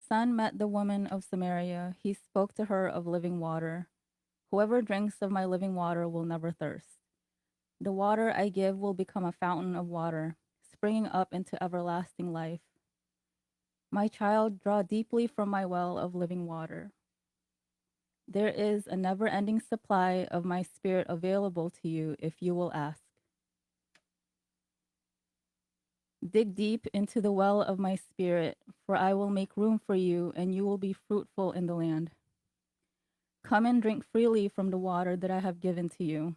son met the woman of Samaria, he spoke to her of living water. Whoever drinks of my living water will never thirst. The water I give will become a fountain of water, springing up into everlasting life. My child, draw deeply from my well of living water. There is a never ending supply of my spirit available to you if you will ask. Dig deep into the well of my spirit, for I will make room for you, and you will be fruitful in the land. Come and drink freely from the water that I have given to you.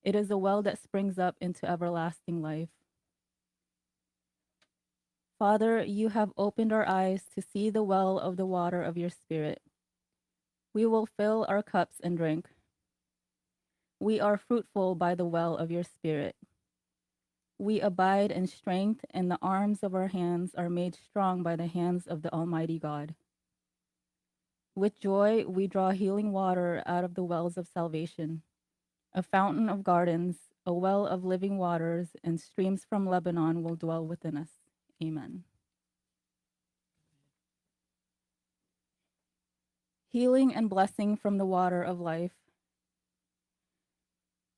It is a well that springs up into everlasting life. Father, you have opened our eyes to see the well of the water of your spirit. We will fill our cups and drink. We are fruitful by the well of your spirit. We abide in strength, and the arms of our hands are made strong by the hands of the Almighty God. With joy, we draw healing water out of the wells of salvation, a fountain of gardens, a well of living waters, and streams from Lebanon will dwell within us. Amen. Healing and blessing from the water of life.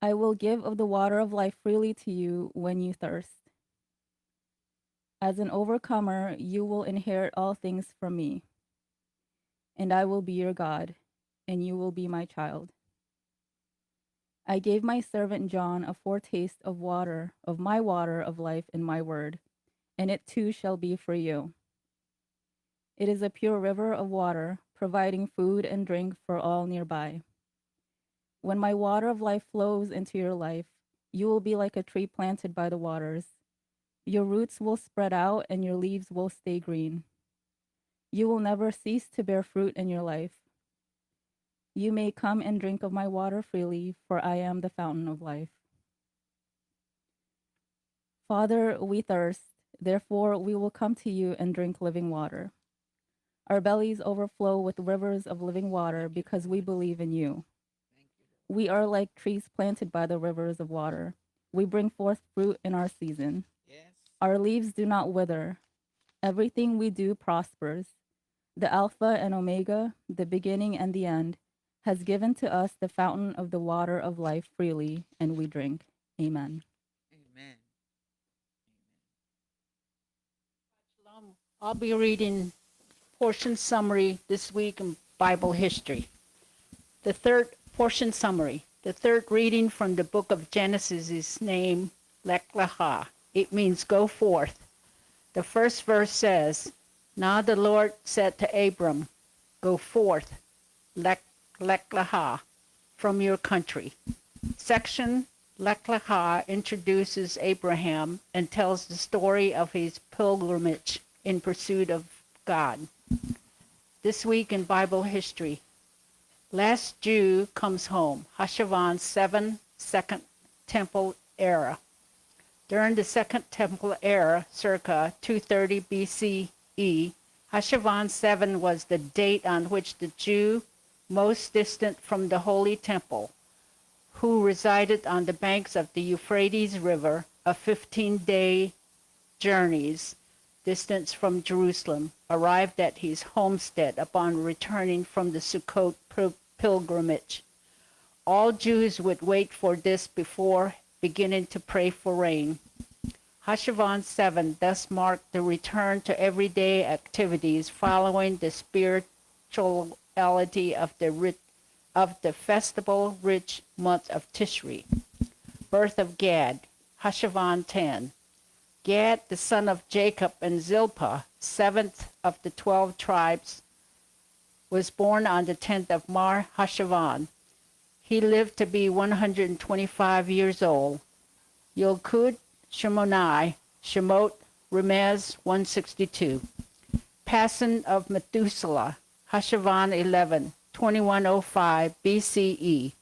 I will give of the water of life freely to you when you thirst. As an overcomer, you will inherit all things from me, and I will be your God, and you will be my child. I gave my servant John a foretaste of water, of my water of life in my word, and it too shall be for you. It is a pure river of water, providing food and drink for all nearby. When my water of life flows into your life, you will be like a tree planted by the waters. Your roots will spread out and your leaves will stay green. You will never cease to bear fruit in your life. You may come and drink of my water freely, for I am the fountain of life. Father, we thirst, therefore we will come to you and drink living water. Our bellies overflow with rivers of living water because we believe in you. We are like trees planted by the rivers of water. We bring forth fruit in our season. Our leaves do not wither. Everything we do prospers. The Alpha and Omega, the beginning and the end, has given to us the fountain of the water of life freely, and we drink. Amen. Amen. Shalom. I'll be reading portion summary this week in Bible history. The third portion summary. The third reading from the book of Genesis is named Lekh L'kha. It means go forth. The first verse says, Now the Lord said to Abram, Go forth, Lekh L'kha, from your country. Section Lekh L'kha introduces Abraham and tells the story of his pilgrimage in pursuit of God. This week in Bible history, last Jew comes home, Hashavan 7, Second Temple era. During the Second Temple era, circa 230 BCE, Hashavan 7 was the date on which the Jew most distant from the Holy Temple, who resided on the banks of the Euphrates River, a 15-day journey's distance from Jerusalem, arrived at his homestead upon returning from the Sukkot pilgrimage. All Jews would wait for this before beginning to pray for rain. Hashavan 7 thus marked the return to everyday activities following the spirituality of the festival-rich month of Tishri. Birth of Gad, Hashavan 10. Gad, the son of Jacob and Zilpah, 7th of the 12 tribes, was born on the 10th of Mar Hashavan. He lived to be 125 years old. Yilkud, Shemoni, Shemot, Remez, 162. Passing of Methuselah, Hashavan 11, 2105 BCE.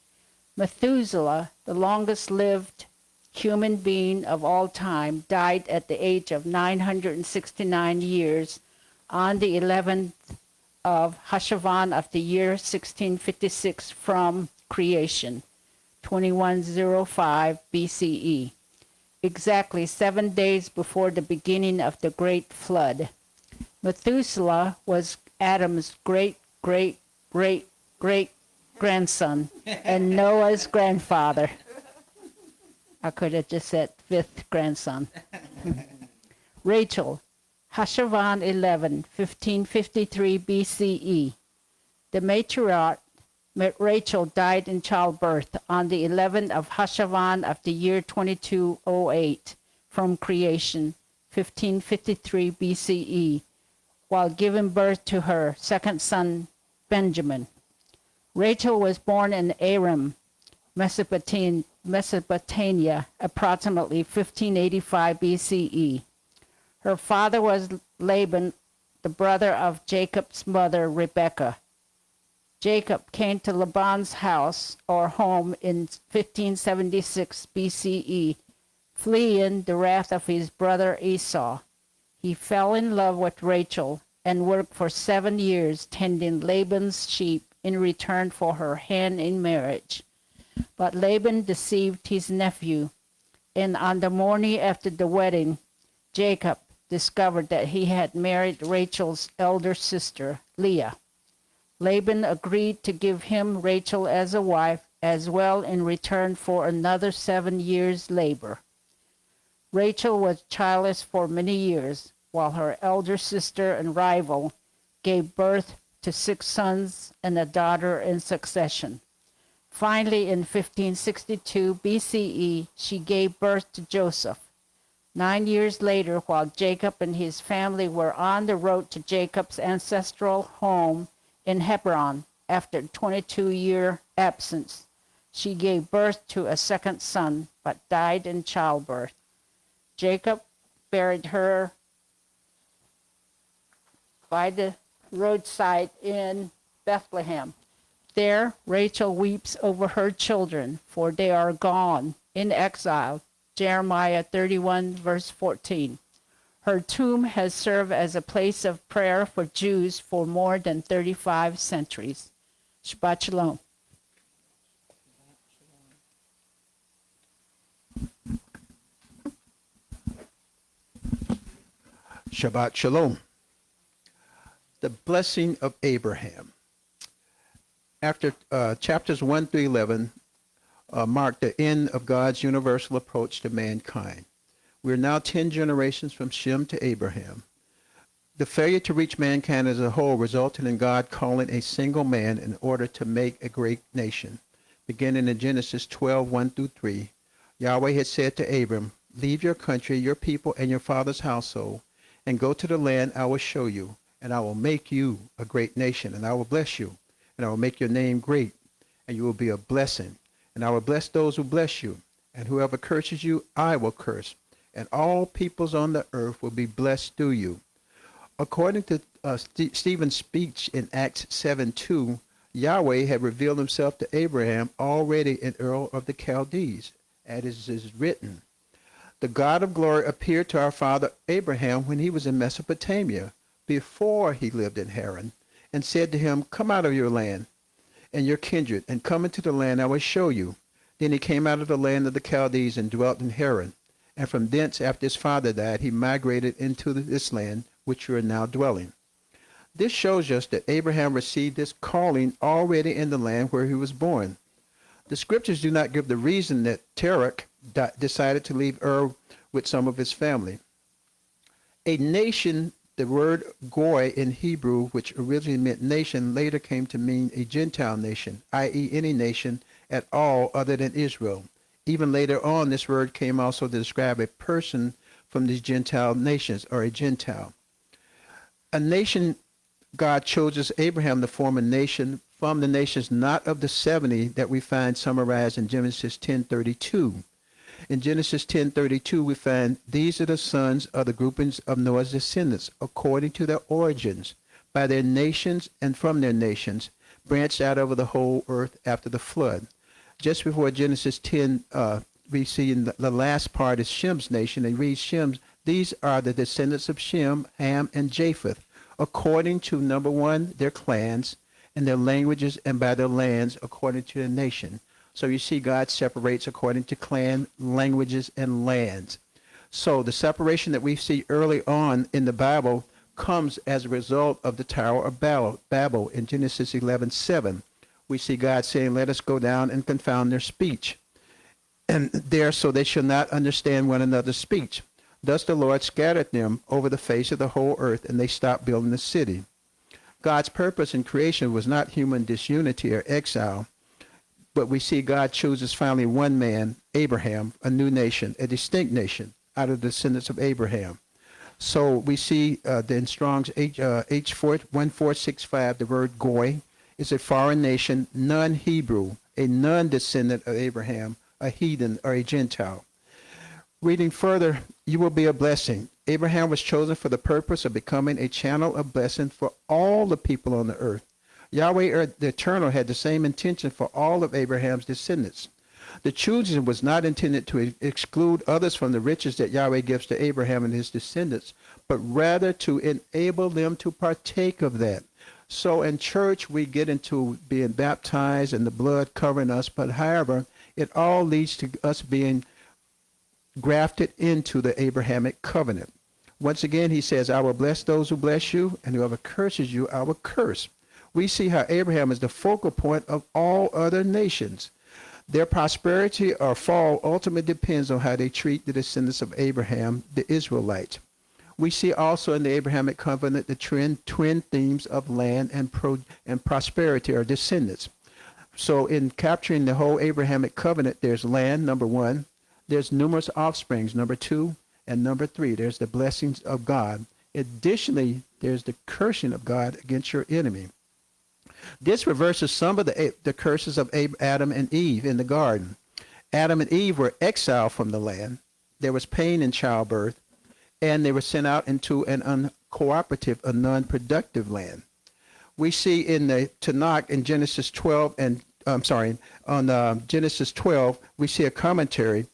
Methuselah, the longest-lived human being of all time, died at the age of 969 years on the 11th of Hashavan of the year 1656 from creation, 2105 BCE, exactly 7 days before the beginning of the Great Flood. Methuselah was Adam's great-great-great-great-grandson and Noah's grandfather. I could have just said fifth grandson. Rachel, Hashavan 11, 1553 BCE. The matriarch Rachel died in childbirth on the 11th of Hashavan of the year 2208 from creation, 1553 BCE, while giving birth to her second son, Benjamin. Rachel was born in Aram, Mesopotamia, approximately 1585 BCE. Her father was Laban, the brother of Jacob's mother, Rebekah. Jacob came to Laban's house or home in 1576 BCE, fleeing the wrath of his brother Esau. He fell in love with Rachel and worked for 7 years tending Laban's sheep in return for her hand in marriage. But Laban deceived his nephew, and on the morning after the wedding, Jacob discovered that he had married Rachel's elder sister, Leah. Laban agreed to give him Rachel as a wife, as well in return for another 7 years' labor. Rachel was childless for many years, while her elder sister and rival gave birth to 6 sons and a daughter in succession. Finally, in 1562 BCE, she gave birth to Joseph. 9 years later, while Jacob and his family were on the road to Jacob's ancestral home in Hebron, after a 22-year absence, she gave birth to a second son, but died in childbirth. Jacob buried her by the roadside in Bethlehem. There, Rachel weeps over her children, for they are gone in exile. Jeremiah 31, verse 14. Her tomb has served as a place of prayer for Jews for more than 35 centuries. Shabbat Shalom. Shabbat Shalom. The blessing of Abraham. After chapters 1 through 11 mark the end of God's universal approach to mankind. We are now 10 generations from Shem to Abraham. The failure to reach mankind as a whole resulted in God calling a single man in order to make a great nation. Beginning in Genesis 12, 1 through 3, Yahweh had said to Abram, "Leave your country, your people, and your father's household, and go to the land I will show you, and I will make you a great nation, and I will bless you, and I will make your name great, and you will be a blessing. And I will bless those who bless you, and whoever curses you, I will curse, and all peoples on the earth will be blessed through you." According to Stephen's speech in Acts 7:2, Yahweh had revealed himself to Abraham already in Ur of the Chaldees, as is written. The God of glory appeared to our father Abraham when he was in Mesopotamia, before he lived in Haran, and said to him, "Come out of your land and your kindred, and come into the land I will show you." Then he came out of the land of the Chaldees and dwelt in Haran. And from thence, after his father died, he migrated into this land, which you are now dwelling. This shows us that Abraham received this calling already in the land where he was born. The scriptures do not give the reason that Terach decided to leave Ur with some of his family. A nation, the word goy in Hebrew, which originally meant nation, later came to mean a Gentile nation, i.e. any nation at all other than Israel. Even later on, this word came also to describe a person from these Gentile nations, or a Gentile. A nation, God chooses Abraham to form a nation from the nations not of the 70 that we find summarized in Genesis 10:32. In Genesis 10:32, we find, "These are the sons of the groupings of Noah's descendants, according to their origins, by their nations and from their nations, branched out over the whole earth after the flood." Just before Genesis 10, we see in the last part is Shem's nation. It reads Shem's, "These are the descendants of Shem, Ham, and Japheth, according to, number 1, their clans, and their languages, and by their lands, according to their nation." So you see God separates according to clan, languages, and lands. So the separation that we see early on in the Bible comes as a result of the Tower of Babel in Genesis 11:7. We see God saying, let us go down and confound their speech. And there, so they shall not understand one another's speech. Thus the Lord scattered them over the face of the whole earth, and they stopped building the city. God's purpose in creation was not human disunity or exile, but we see God chooses finally one man, Abraham, a new nation, a distinct nation out of the descendants of Abraham. So we see in Strong's H1465, the word goy is a foreign nation, non-Hebrew, a non-descendant of Abraham, a heathen or a Gentile. Reading further, you will be a blessing. Abraham was chosen for the purpose of becoming a channel of blessing for all the people on the earth. Yahweh the Eternal had the same intention for all of Abraham's descendants. The choosing was not intended to exclude others from the riches that Yahweh gives to Abraham and his descendants, but rather to enable them to partake of that. So in church, we get into being baptized and the blood covering us, but however, it all leads to us being grafted into the Abrahamic covenant. Once again, he says, I will bless those who bless you, and whoever curses you, I will curse. We see how Abraham is the focal point of all other nations. Their prosperity or fall ultimately depends on how they treat the descendants of Abraham, the Israelites. We see also in the Abrahamic covenant the twin themes of land and prosperity or descendants. So in capturing the whole Abrahamic covenant, there's land, number one. There's numerous offsprings, number two. And number three, there's the blessings of God. Additionally, there's the cursing of God against your enemy. This reverses some of the curses of Adam and Eve in the garden. Adam and Eve were exiled from the land. There was pain in childbirth, and they were sent out into an uncooperative, a non-productive land. We see in the Tanakh in Genesis 12, Genesis 12, we see a commentary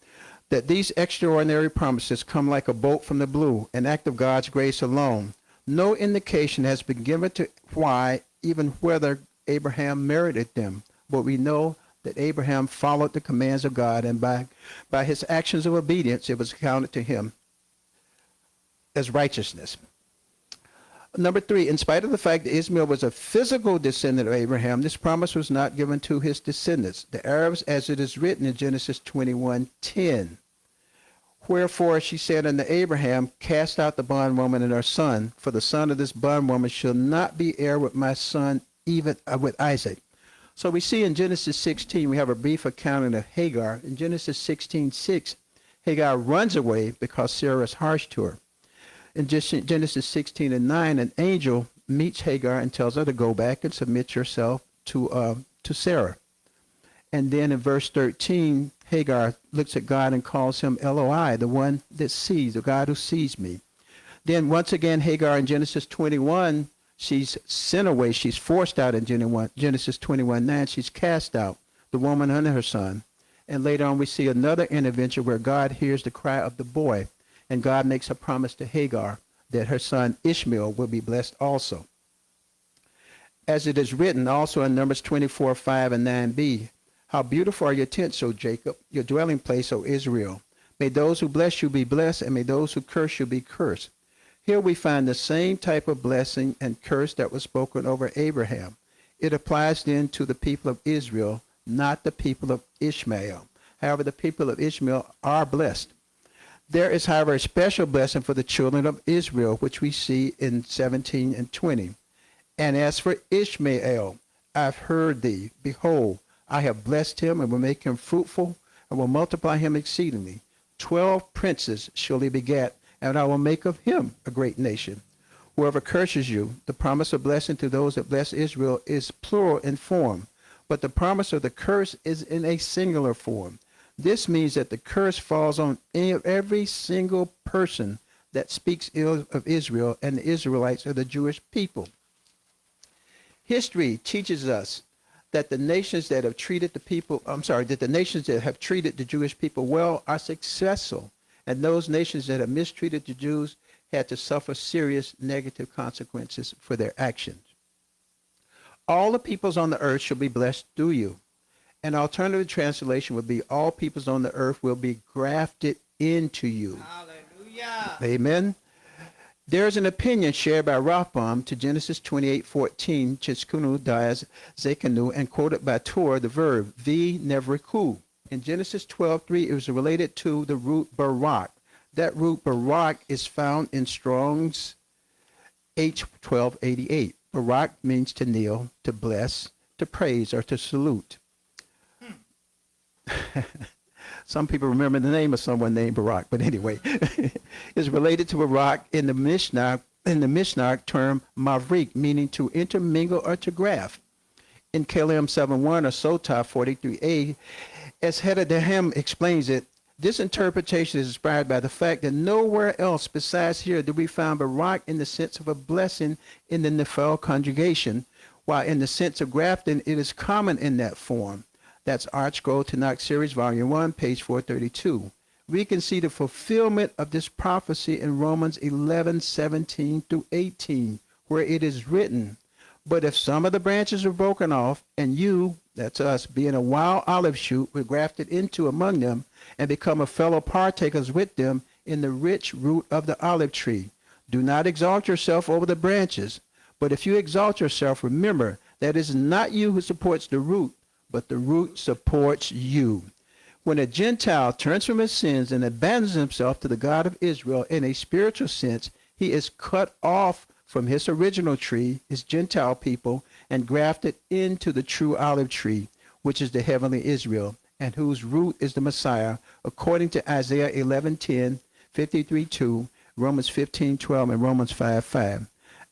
that these extraordinary promises come like a bolt from the blue, an act of God's grace alone. No indication has been given to why, even whether Abraham merited them, but we know that Abraham followed the commands of God, and by his actions of obedience, it was counted to him as righteousness. Number three, in spite of the fact that Ishmael was a physical descendant of Abraham, this promise was not given to his descendants, the Arabs, as it is written in Genesis 21:10. Wherefore she said unto Abraham, cast out the bondwoman and her son, for the son of this bondwoman shall not be heir with my son, even with Isaac. So we see in Genesis 16, we have a brief accounting of Hagar. In Genesis 16:6, Hagar runs away because Sarah is harsh to her. In Genesis 16:9, an angel meets Hagar and tells her to go back and submit yourself to Sarah. And then in verse 13, Hagar looks at God and calls him Eloi, the one that sees, the God who sees me. Then once again, Hagar in Genesis 21, she's sent away. She's forced out in Genesis 21:9. She's cast out, the woman and her son. And later on, we see another intervention where God hears the cry of the boy. And God makes a promise to Hagar that her son Ishmael will be blessed also. As it is written also in Numbers 24:5 and 9b, how beautiful are your tents, O Jacob, your dwelling place, O Israel. May those who bless you be blessed, and may those who curse you be cursed. Here we find the same type of blessing and curse that was spoken over Abraham. It applies then to the people of Israel, not the people of Ishmael. However, the people of Ishmael are blessed. There is, however, a special blessing for the children of Israel, which we see in 17 and 20. And as for Ishmael, I've heard thee. Behold, I have blessed him and will make him fruitful and will multiply him exceedingly. 12 princes shall he beget, and I will make of him a great nation. Whoever curses you, the promise of blessing to those that bless Israel is plural in form, but the promise of the curse is in a singular form. This means that the curse falls on every single person that speaks ill of Israel and the Israelites or the Jewish people. History teaches us that the nations that have treated the nations that have treated the Jewish people well are successful, and those nations that have mistreated the Jews had to suffer serious negative consequences for their actions. All the peoples on the earth shall be blessed through you. An alternative translation would be all peoples on the earth will be grafted into you. Hallelujah. Amen. There's an opinion shared by Rothbaum to Genesis 28:14, Chiskunu dias zekanu, and quoted by Torah, the verb v nevriku. In Genesis 12:3, it was related to the root barak. That root barak is found in Strong's H1288. Barak means to kneel, to bless, to praise, or to salute. Some people remember the name of someone named Barak, but anyway, it's related to Barak in the Mishnah term mavrik, meaning to intermingle or to graft. In Kalim 7:1 or Sotah 43a, as Hedahem explains it, this interpretation is inspired by the fact that nowhere else besides here do we find Barak in the sense of a blessing in the Nephil conjugation, while in the sense of grafting, it is common in that form. That's Art Scroll Tanakh Series, Volume 1, page 432. We can see the fulfillment of this prophecy in Romans 11:17 through 18, where it is written, "But if some of the branches are broken off, and you," that's us, "being a wild olive shoot, were grafted into among them, and become a fellow partakers with them in the rich root of the olive tree, do not exalt yourself over the branches. But if you exalt yourself, remember that it is not you who supports the root, but the root supports you." When a Gentile turns from his sins and abandons himself to the God of Israel in a spiritual sense, he is cut off from his original tree, his Gentile people, and grafted into the true olive tree, which is the heavenly Israel, and whose root is the Messiah, according to Isaiah 11:10, 53:2, Romans 15:12, and Romans 5:5.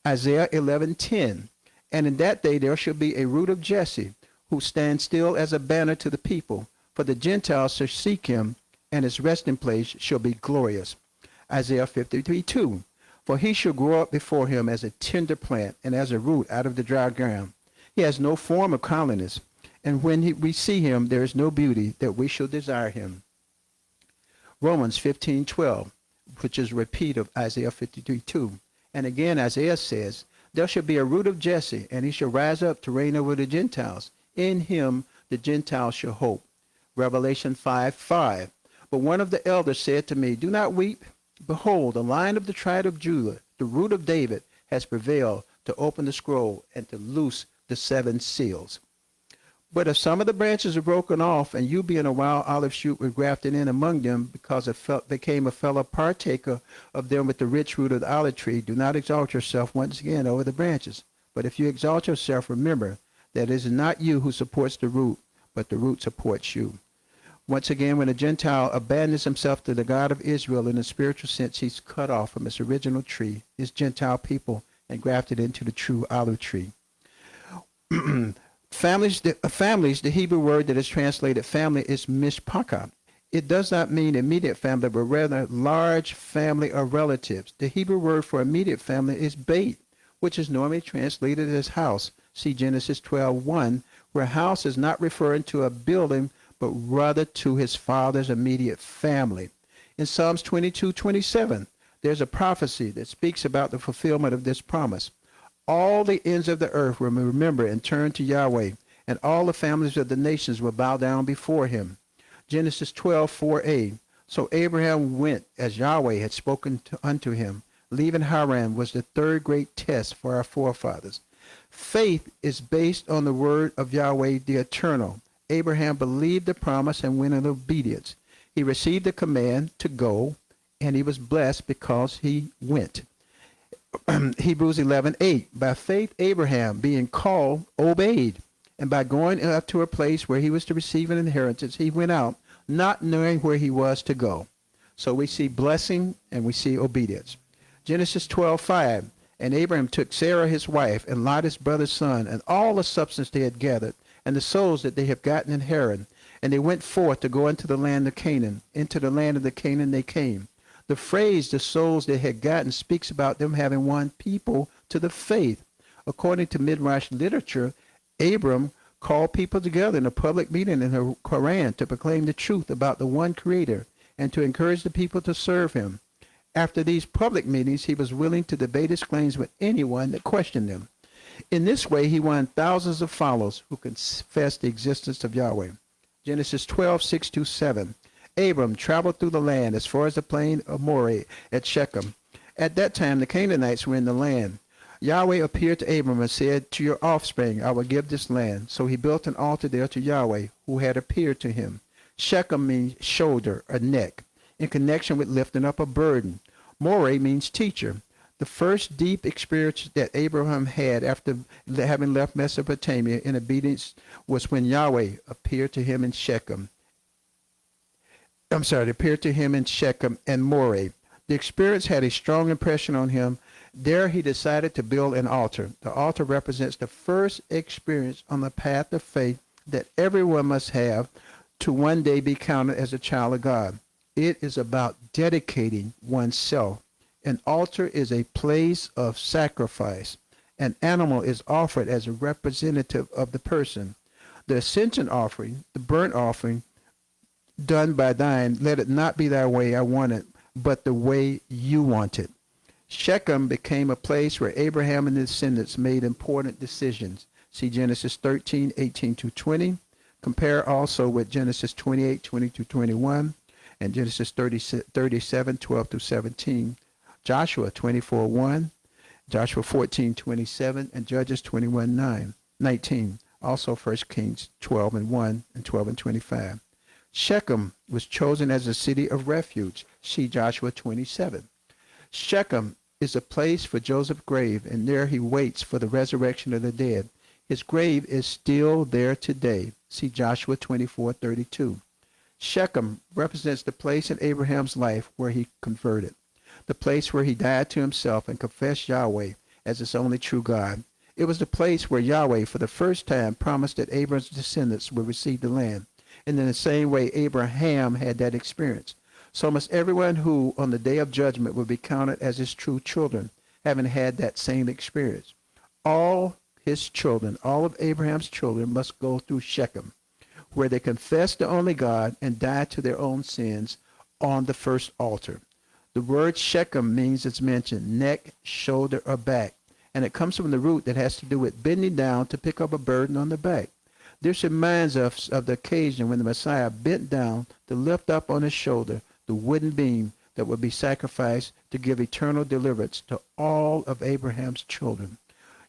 Isaiah 11:10, "And in that day there shall be a root of Jesse, who stands still as a banner to the people, for the Gentiles shall seek him, and his resting place shall be glorious." Isaiah 53:2, "For he shall grow up before him as a tender plant, and as a root out of the dry ground. He has no form of comeliness, and when we see him, there is no beauty that we shall desire him." Romans 15:12, which is a repeat of Isaiah 53:2. And again, Isaiah says, "There shall be a root of Jesse, and he shall rise up to reign over the Gentiles. In him the Gentiles shall hope." Revelation 5:5. "But one of the elders said to me, Do not weep. Behold, the Lion of the tribe of Judah, the root of David, has prevailed to open the scroll and to loose the 7 seals." But if some of the branches are broken off, and you being a wild olive shoot were grafted in among them, because it became a fellow partaker of them with the rich root of the olive tree, do not exalt yourself once again over the branches. But if you exalt yourself, remember that it is not you who supports the root, but the root supports you. Once again, when a Gentile abandons himself to the God of Israel in a spiritual sense, he's cut off from his original tree, his Gentile people, and grafted into the true olive tree. Families, the Hebrew word that is translated family is mishpachah. It does not mean immediate family, but rather large family or relatives. The Hebrew word for immediate family is beit, which is normally translated as house. See Genesis 12:1, where house is not referring to a building, but rather to his father's immediate family. In Psalms 22:27, there's a prophecy that speaks about the fulfillment of this promise. "All the ends of the earth will remember and turn to Yahweh, and all the families of the nations will bow down before him." Genesis 12:4a. "So Abraham went as Yahweh had spoken unto him. Leaving Haran was the third great test for our forefathers." Faith is based on the word of Yahweh the Eternal. Abraham believed the promise and went in obedience. He received the command to go, and he was blessed because he went. Hebrews 11:8. "By faith Abraham, being called, obeyed, and by going up to a place where he was to receive an inheritance, he went out, not knowing where he was to go." So we see blessing and we see obedience. Genesis 12:5. "And Abraham took Sarah his wife, and Lot his brother's son, and all the substance they had gathered, and the souls that they have gotten in Haran, and they went forth to go into the land of Canaan. Into the land of the Canaan they came." The phrase, "the souls they had gotten," speaks about them having won people to the faith. According to Midrash literature, Abram called people together in a public meeting in the Quran to proclaim the truth about the one Creator and to encourage the people to serve him. After these public meetings, he was willing to debate his claims with anyone that questioned them. In this way, he won thousands of followers who confessed the existence of Yahweh. Genesis 12:6-7. "Abram traveled through the land as far as the plain of Moreh at Shechem, At that time, the Canaanites were in the land. Yahweh appeared to Abram and said, to your offspring I will give this land. So he built an altar there to Yahweh, who had appeared to him. Shechem means shoulder or neck, in connection with lifting up a burden. Moreh means teacher. The first deep experience that Abraham had after having left Mesopotamia in obedience was when Yahweh appeared to him in Shechem. Appeared to him in Shechem and Moreh. The experience had a strong impression on him. There he decided to build an altar. The altar represents the first experience on the path of faith that everyone must have to one day be counted as a child of God. It is about dedicating oneself. An altar is a place of sacrifice. An animal is offered as a representative of the person. The ascension offering, the burnt offering, done by thine, let it not be thy way I want it, but the way you want it. Shechem became a place where Abraham and his descendants made important decisions. See Genesis 13, 18 to 20. Compare also with Genesis 28, 20 to 21, and Genesis 37, 12 to 17. Joshua 24, 1, Joshua 14, 27, and Judges 21, 9, 19. Also 1 Kings 12 and 1 and 12 and 25. Shechem was chosen as a city of refuge. See Joshua 27. Shechem is a place for Joseph's grave, and there he waits for the resurrection of the dead. His grave is still there today. See Joshua 24:32. Shechem represents the place in Abraham's life where he converted, the place where he died to himself and confessed Yahweh as his only true God. It was the place where Yahweh for the first time promised that Abraham's descendants would receive the land. And in the same way Abraham had that experience, so must everyone who on the day of judgment will be counted as his true children, having had that same experience. All his children, all of Abraham's children, must go through Shechem, where they confess the only God and die to their own sins on the first altar. The word Shechem means, it's mentioned, neck, shoulder, or back, and it comes from the root that has to do with bending down to pick up a burden on the back. This reminds us of the occasion when the Messiah bent down to lift up on his shoulder the wooden beam that would be sacrificed to give eternal deliverance to all of Abraham's children.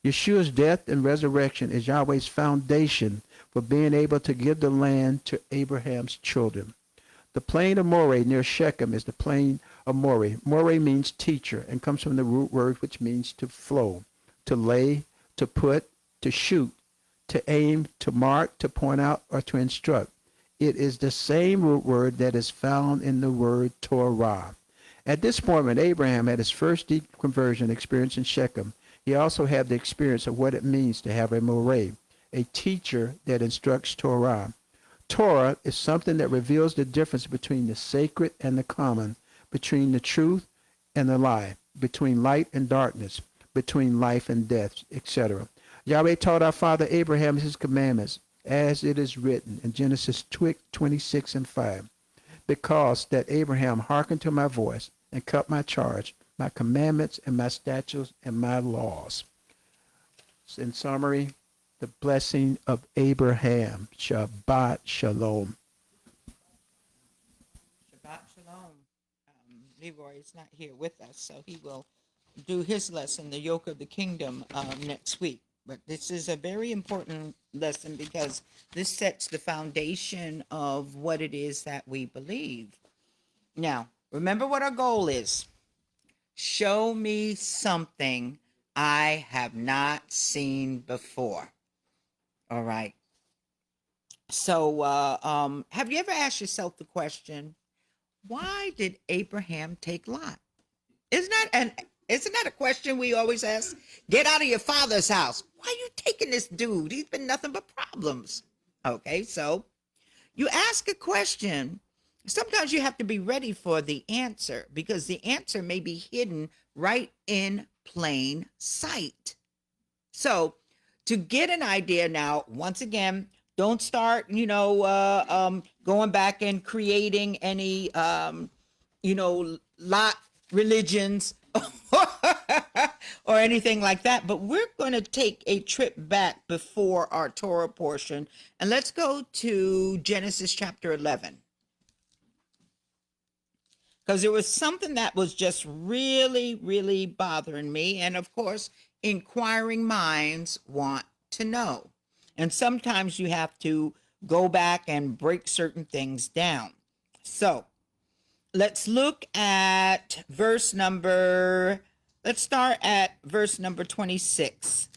Yeshua's death and resurrection is Yahweh's foundation for being able to give the land to Abraham's children. The plain of Moreh near Shechem is the plain of Moreh. Moreh means teacher and comes from the root word which means to flow, to lay, to put, to shoot, to aim, to mark, to point out, or to instruct. It is the same root word that is found in the word Torah. At this point, when Abraham had his first deep conversion experience in Shechem, he also had the experience of what it means to have a Moreh, a teacher that instructs Torah. Torah is something that reveals the difference between the sacred and the common, between the truth and the lie, between light and darkness, between life and death, etc. Yahweh taught our father Abraham his commandments, as it is written in Genesis 26 and 5. Because that Abraham hearkened to my voice and kept my charge, my commandments and my statutes and my laws. In summary, the blessing of Abraham. Shabbat Shalom. Shabbat Shalom. Leroy is not here with us, so he will do his lesson, The Yoke of the Kingdom, next week. But this is a very important lesson because this sets the foundation of what it is that we believe. Now, remember what our goal is. Show me something I have not seen before. All right. So have you ever asked yourself the question, why did Abraham take Lot? Isn't that a question we always ask? Get out of your father's house. Why are you taking this dude? He's been nothing but problems. Okay, so you ask a question. Sometimes you have to be ready for the answer because the answer may be hidden right in plain sight. So to get an idea now, once again, don't start, going back and creating any, lot religions or anything like that. But we're going to take a trip back before our Torah portion. And let's go to Genesis chapter 11. because there was something that was just really, really bothering me. And of course, inquiring minds want to know. And sometimes you have to go back and break certain things down. So let's look at let's start at verse number 26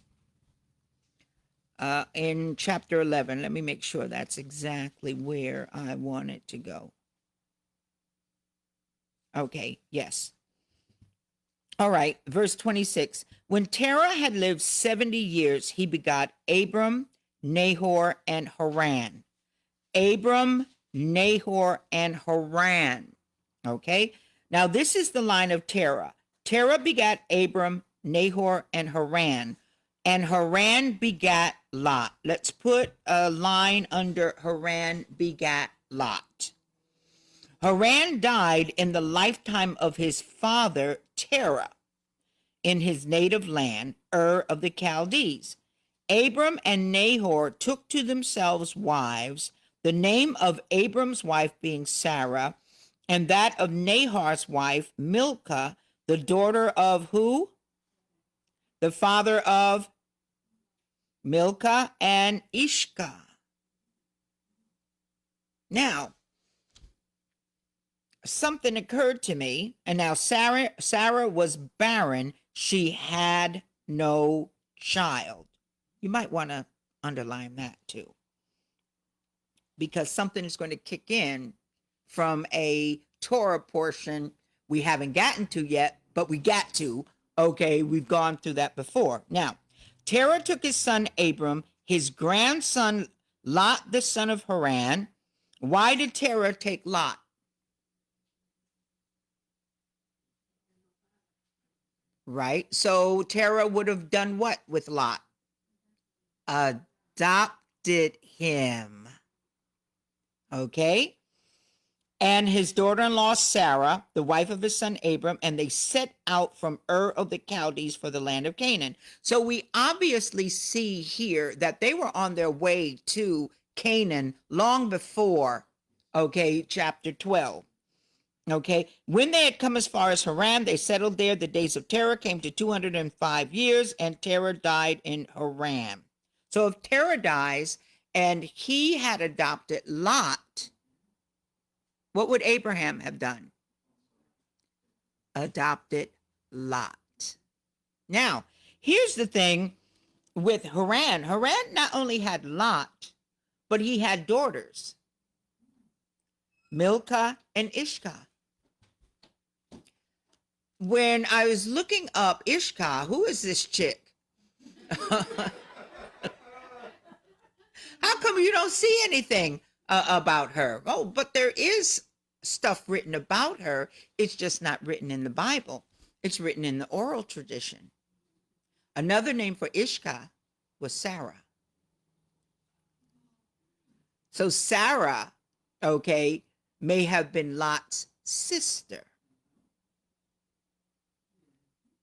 in chapter 11. Let me make sure that's exactly where I want it to go. Okay, yes. All right, verse 26. When Terah had lived 70 years, he begot Abram, Nahor, and Haran. Abram, Nahor, and Haran. Okay, now this is the line of Terah. Terah begat Abram, Nahor, and Haran begat Lot. Let's put a line under Haran begat Lot. Haran died in the lifetime of his father Terah in his native land, Ur of the Chaldees. Abram and Nahor took to themselves wives, the name of Abram's wife being Sarah, and that of Nahor's wife, Milcah, the daughter of who? The father of Milcah and Ishka. Now, something occurred to me, and now Sarah was barren. She had no child. You might want to underline that too, because something is going to kick in from a Torah portion we haven't gotten to yet, but we got to. Okay, we've gone through that before. Now, Terah took his son Abram, his grandson Lot, the son of Haran. Why did Terah take Lot? Right? So Terah would have done what with Lot? Adopted him. Okay? And his daughter-in-law Sarah, the wife of his son Abram, and they set out from Ur of the Chaldees for the land of Canaan. So we obviously see here that they were on their way to Canaan long before, okay, chapter 12. Okay, when they had come as far as Haran, they settled there. The days of Terah came to 205 years, and Terah died in Haran. So if Terah dies and he had adopted Lot, what would Abraham have done? Adopted Lot. Now, here's the thing with Haran. Haran not only had Lot, but he had daughters, Milcah and Ishka. When I was looking up Ishka, who is this chick? How come you don't see anything about her? Oh, but there is stuff written about her. It's just not written in the Bible. It's written in the oral tradition. Another name for Ishka was Sarah. So Sarah, okay, may have been Lot's sister.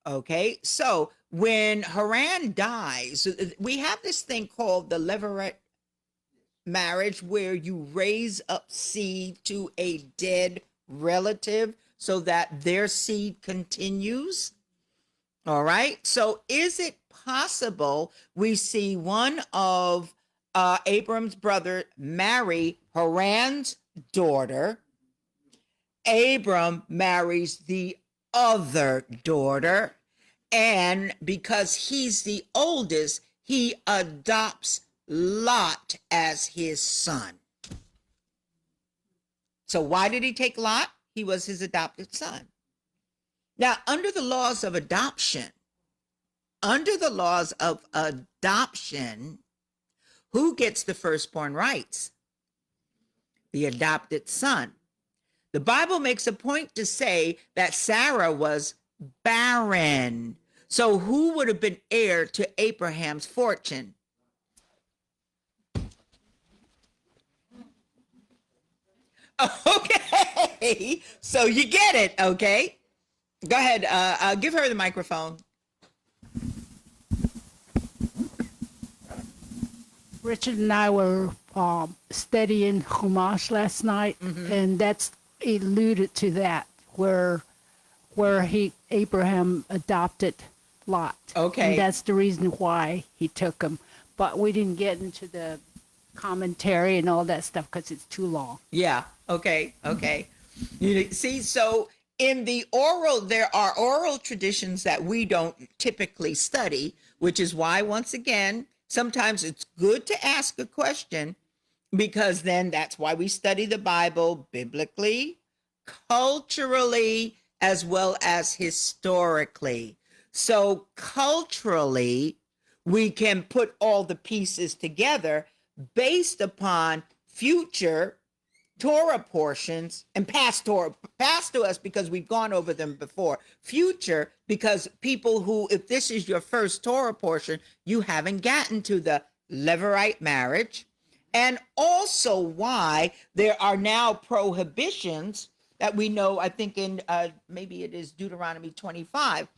Okay, so when Haran dies, we have this thing called the Levirate marriage, where you raise up seed to a dead relative so that their seed continues. All right, so is it possible we see one of Abram's brother marry Haran's daughter? Abram marries the other daughter, and because he's the oldest, he adopts Lot as his son. So why did he take Lot? He was his adopted son. Now, under the laws of adoption, who gets the firstborn rights? The adopted son. The Bible makes a point to say that Sarah was barren. So who would have been heir to Abraham's fortune? Okay, so you get it, okay? Go ahead, give her the microphone. Richard and I were studying Chumash last night, and that's alluded to that. where Abraham adopted Lot. Okay. And that's the reason why he took him. But we didn't get into the commentary and all that stuff because it's too long. Yeah. Okay. See, so in the oral, there are oral traditions that we don't typically study, which is why, once again, sometimes it's good to ask a question, because then that's why we study the Bible biblically, culturally, as well as historically. So culturally, we can put all the pieces together based upon future Torah portions, and past to us because we've gone over them before. Future, because people who, if this is your first Torah portion, you haven't gotten to the Levirate marriage, and also why there are now prohibitions that we know, I think in maybe it is Deuteronomy 25,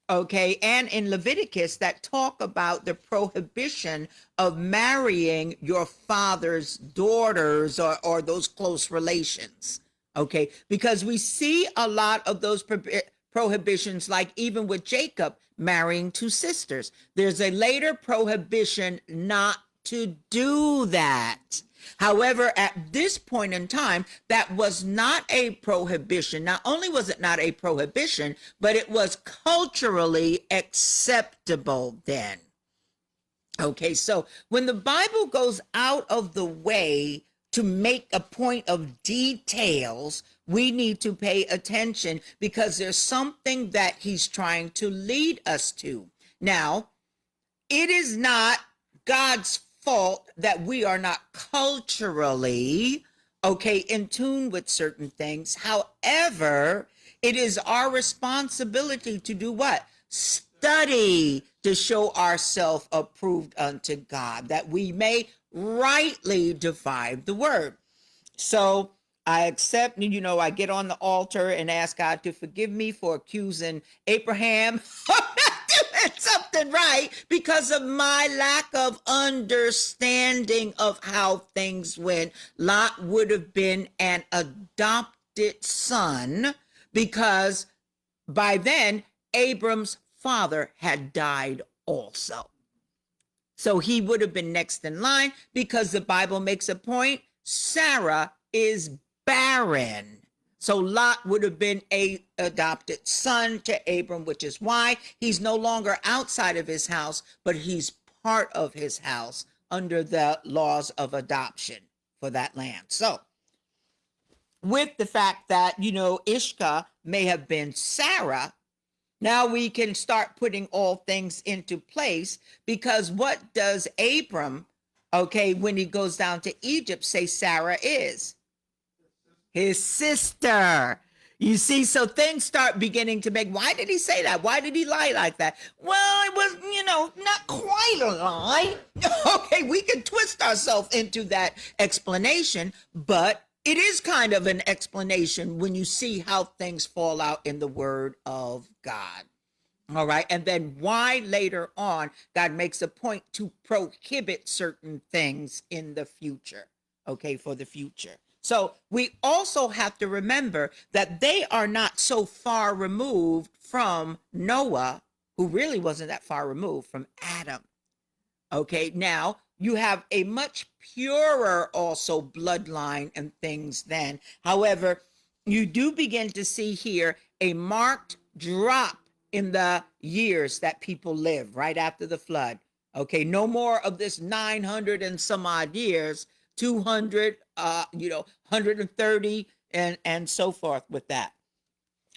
okay, and in Leviticus, that talk about the prohibition of marrying your father's daughters, or those close relations, okay, because we see a lot of those prohibitions, like even with Jacob marrying two sisters. There's a later prohibition not to do that. However, at this point in time, that was not a prohibition. Not only was it not a prohibition, but it was culturally acceptable then. Okay, so when the Bible goes out of the way to make a point of details, we need to pay attention, because there's something that he's trying to lead us to. Now, it is not God's fault that we are not culturally, okay, in tune with certain things. However, it is our responsibility to do what? Study to show ourselves approved unto God, that we may rightly divide the word. So I accept, I get on the altar and ask God to forgive me for accusing Abraham doing something right because of my lack of understanding of how things went. Lot would have been an adopted son, because by then Abram's father had died also. So he would have been next in line, because the Bible makes a point, Sarah is barren. So Lot would have been a adopted son to Abram, which is why he's no longer outside of his house, but he's part of his house under the laws of adoption for that land. So with the fact that, Ishka may have been Sarah, now we can start putting all things into place, because what does Abram, okay, when he goes down to Egypt, say Sarah is? His sister. You see, so things start beginning to make, why did he say that? Why did he lie like that? Well, it was, not quite a lie. Okay, we can twist ourselves into that explanation, but it is kind of an explanation when you see how things fall out in the word of God. All right. And then why later on God makes a point to prohibit certain things in the future. Okay, for the future. So we also have to remember that they are not so far removed from Noah, who really wasn't that far removed from Adam. Okay, now you have a much purer also bloodline and things then. However, you do begin to see here a marked drop in the years that people live right after the flood. Okay, no more of this 900 and some odd years, 200, 130 and so forth with that.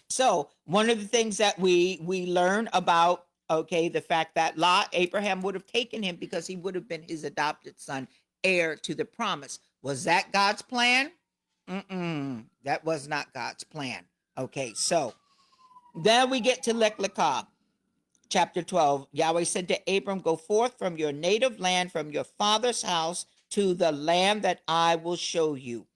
So one of the things that we learn about, okay, the fact that Abraham would have taken him because he would have been his adopted son, heir to the promise. Was that God's plan? That was not God's plan. Okay, so then we get to Lekh L'kha, chapter 12. Yahweh said to Abram, go forth from your native land, from your father's house, to the land that I will show you.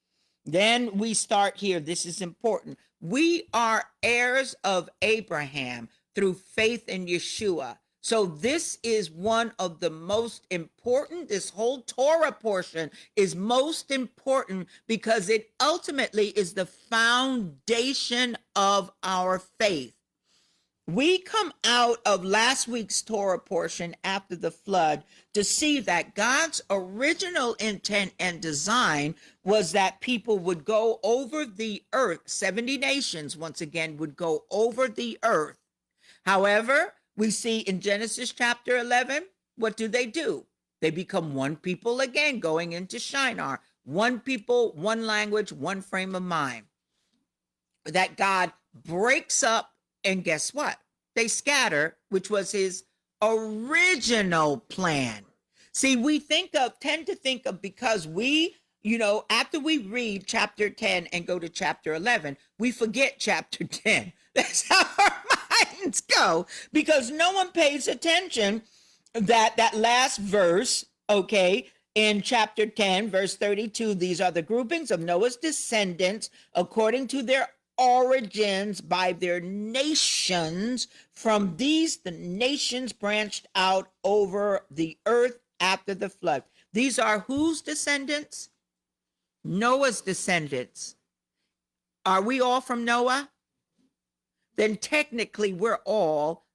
Then we start here. This is important. We are heirs of Abraham through faith in Yeshua. So this is one of the most important. This whole Torah portion is most important because it ultimately is the foundation of our faith. We come out of last week's Torah portion after the flood to see that God's original intent and design was that people would go over the earth. 70 nations, once again, would go over the earth. However, we see in Genesis chapter 11, what do? They become one people again, going into Shinar. One people, one language, one frame of mind. That God breaks up, and guess what? They scatter, which was his original plan. See, we tend to think of, because we, after we read chapter 10 and go to chapter 11, we forget chapter 10. That's how our minds go, because no one pays attention that last verse, okay, in chapter 10, verse 32, these are the groupings of Noah's descendants according to their origins by their nations. From these, the nations branched out over the earth after the flood. These are whose descendants? Noah's descendants. Are we all from Noah? Then technically we're all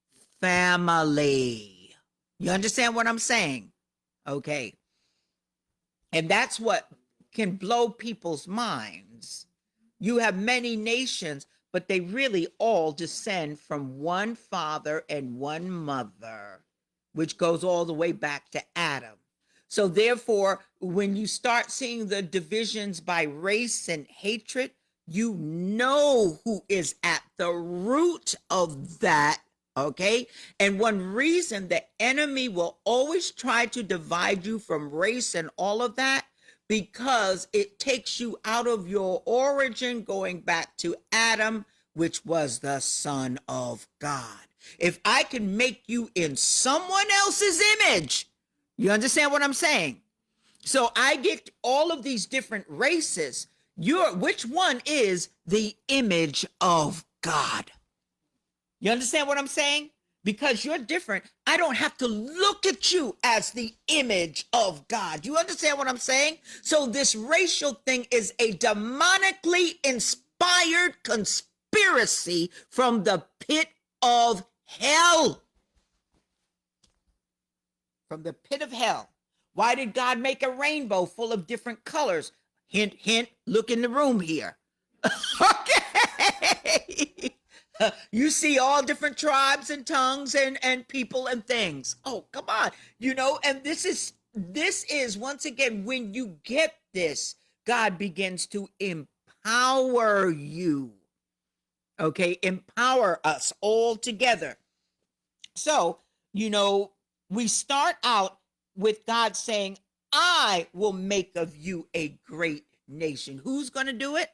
family. You understand what I'm saying? Okay. And that's what can blow people's minds. You have many nations, but they really all descend from one father and one mother, which goes all the way back to Adam. So therefore, when you start seeing the divisions by race and hatred, you know who is at the root of that, okay? And one reason the enemy will always try to divide you from race and all of that, because it takes you out of your origin, going back to Adam, which was the Son of God. If I can make you in someone else's image, you understand what I'm saying? So I get all of these different races. Which one is the image of God? You understand what I'm saying? Because you're different, I don't have to look at you as the image of God. You understand what I'm saying? So this racial thing is a demonically inspired conspiracy from the pit of hell. From the pit of hell. Why did God make a rainbow full of different colors? Hint, hint, look in the room here. Okay. You see all different tribes and tongues and people and things. Oh, come on. And this is once again, when you get this, God begins to empower you. Okay, empower us all together. So, we start out with God saying, I will make of you a great nation. Who's going to do it?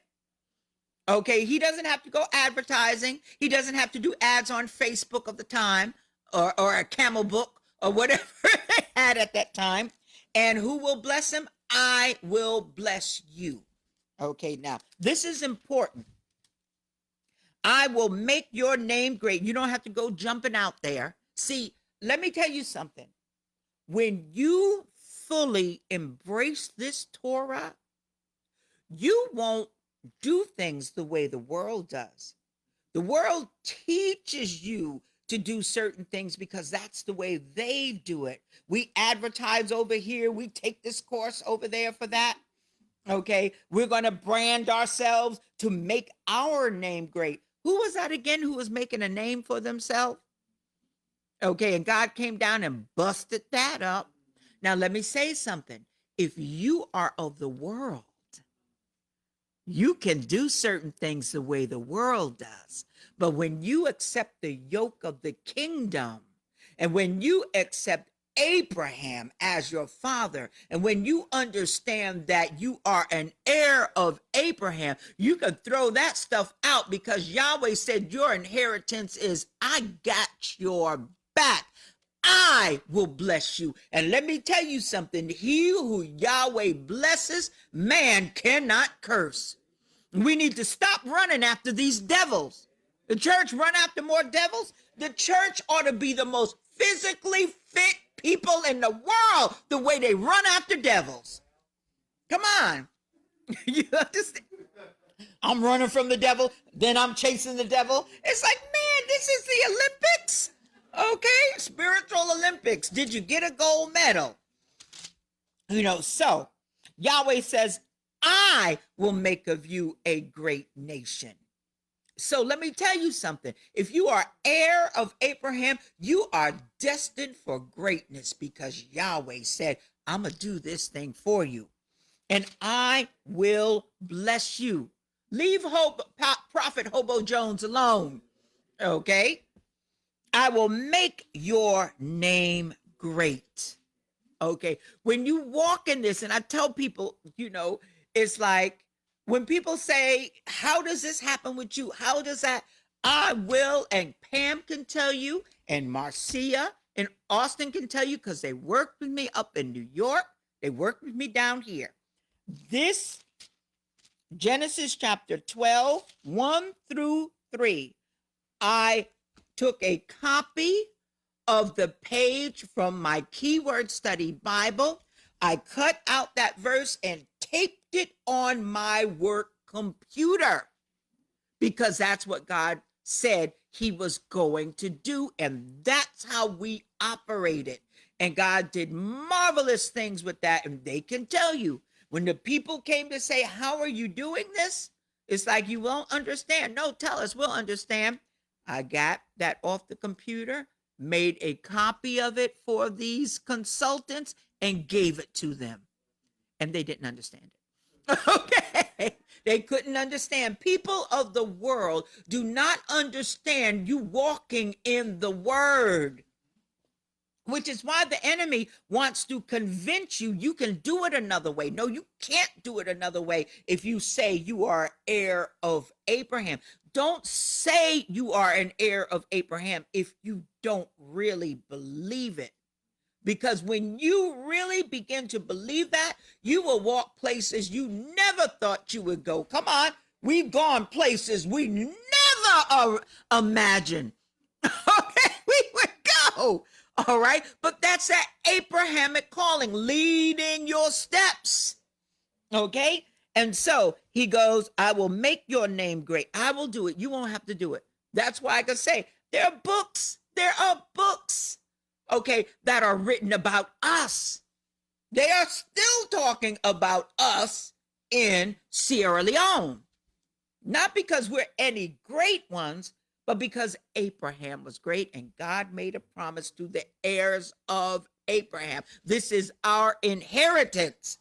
Okay, he doesn't have to go advertising. He doesn't have to do ads on Facebook of the time or a camel book or whatever they had at that time. And who will bless him? I will bless you. Okay, now, this is important. I will make your name great. You don't have to go jumping out there. See, let me tell you something. When you fully embrace this Torah, you won't do things the way the world does. The world teaches you to do certain things because that's the way they do it. We advertise over here. We take this course over there for that. Okay, we're going to brand ourselves to make our name great. Who was that again who was making a name for themselves? Okay, and God came down and busted that up. Now, let me say something. If you are of the world, you can do certain things the way the world does. But when you accept the yoke of the kingdom, and when you accept Abraham as your father, and when you understand that you are an heir of Abraham, you can throw that stuff out because Yahweh said your inheritance is, I got your back. I will bless you. And let me tell you something. He who Yahweh blesses, man cannot curse. We need to stop running after these devils. The church run after more devils. The church ought to be the most physically fit people in the world the way they run after devils. Come on. You understand? I'm running from the devil, then I'm chasing the devil. It's like, man, this is the Olympics. Okay, spiritual Olympics. Did you get a gold medal? So Yahweh says, I will make of you a great nation. So let me tell you something. If you are heir of Abraham, you are destined for greatness because Yahweh said, I'm going to do this thing for you and I will bless you. Leave Prophet Hobo Jones alone. Okay. I will make your name great. Okay. When you walk in this, and I tell people, it's like when people say, how does this happen with you? How does that? I will, and Pam can tell you, and Marcia and Austin can tell you because they worked with me up in New York. They worked with me down here. This Genesis chapter 12, 1 through 3, I took a copy of the page from my keyword study Bible. I cut out that verse and taped it on my work computer because that's what God said he was going to do. And that's how we operated. And God did marvelous things with that. And they can tell you when the people came to say, how are you doing this? It's like, you won't understand. No, tell us, we'll understand. I got that off the computer, made a copy of it for these consultants and gave it to them. And they didn't understand it. Okay. They couldn't understand. People of the world do not understand you walking in the word, which is why the enemy wants to convince you you can do it another way. No, you can't do it another way if you say you are heir of Abraham. Don't say you are an heir of Abraham if you don't really believe it. Because when you really begin to believe that, you will walk places you never thought you would go. Come on, we've gone places we never imagined. Okay, we would go. All right, but that's that Abrahamic calling, leading your steps. Okay, and so he goes, I will make your name great. I will do it. You won't have to do it. That's why I can say there are books. Okay, that are written about us. They are still talking about us in Sierra Leone. Not because we're any great ones, but because Abraham was great and God made a promise to the heirs of Abraham. This is our inheritance.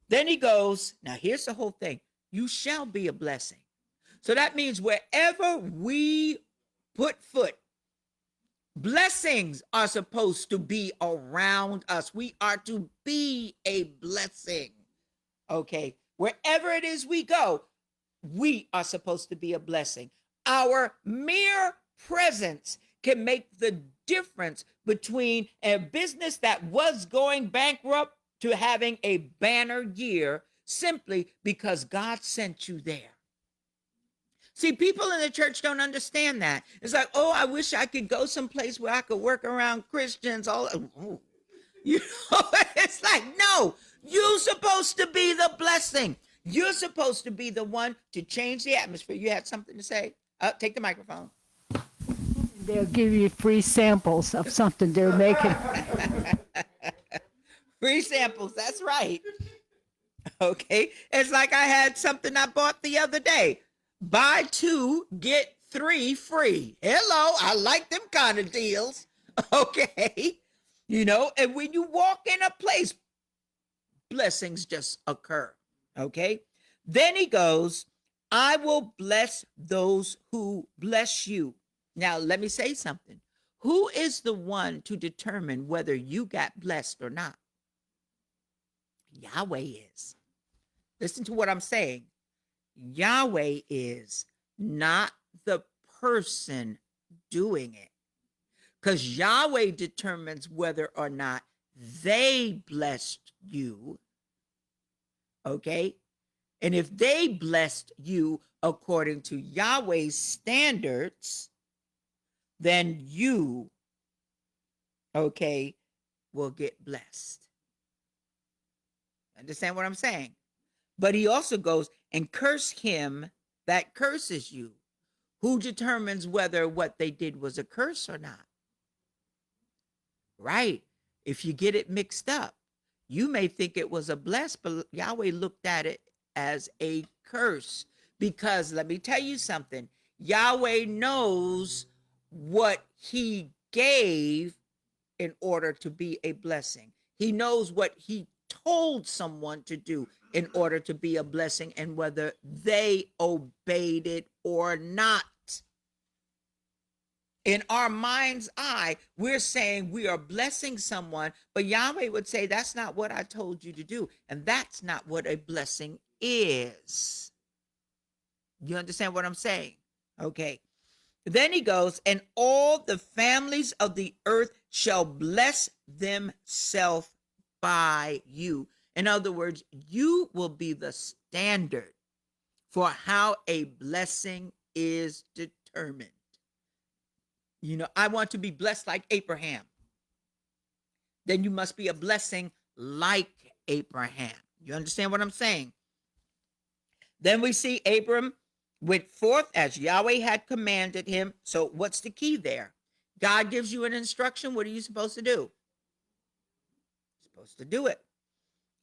Then he goes, now here's the whole thing. You shall be a blessing. So that means wherever we put foot, blessings are supposed to be around us. We are to be a blessing. Okay. Wherever it is we go, we are supposed to be a blessing. Our mere presence can make the difference between a business that was going bankrupt to having a banner year simply because God sent you there. See, people in the church don't understand that. It's like, oh, I wish I could go someplace where I could work around Christians. It's like, no, you're supposed to be the blessing. You're supposed to be the one to change the atmosphere. You had something to say? Take the microphone. They'll give you free samples of something they're making. Free samples, that's right. Okay, it's like I had something I bought the other day. Buy 2, get 3 free. Hello, I like them kind of deals. Okay, and when you walk in a place, blessings just occur. Okay, then he goes, I will bless those who bless you. Now, let me say something. Who is the one to determine whether you got blessed or not? Yahweh is. Listen to what I'm saying. Yahweh is, not the person doing it. Because Yahweh determines whether or not they blessed you. Okay? And if they blessed you according to Yahweh's standards, then you okay, will get blessed. Understand what I'm saying? But he also goes, and curse him that curses you. Who determines whether what they did was a curse or not? Right. If you get it mixed up, you may think it was a bless, but Yahweh looked at it as a curse. Because let me tell you something, Yahweh knows what he gave in order to be a blessing. He knows what he told someone to do in order to be a blessing, and whether they obeyed it or not. In our mind's eye, we're saying we are blessing someone, but Yahweh would say, that's not what I told you to do. And that's not what a blessing is. You understand what I'm saying? Okay. Then he goes, and all the families of the earth shall bless themselves by you. In other words, you will be the standard for how a blessing is determined. You know, I want to be blessed like Abraham. Then you must be a blessing like Abraham. You understand what I'm saying? Then we see Abram went forth as Yahweh had commanded him. So what's the key there? God gives you an instruction. What are you supposed to do? You're supposed to do it.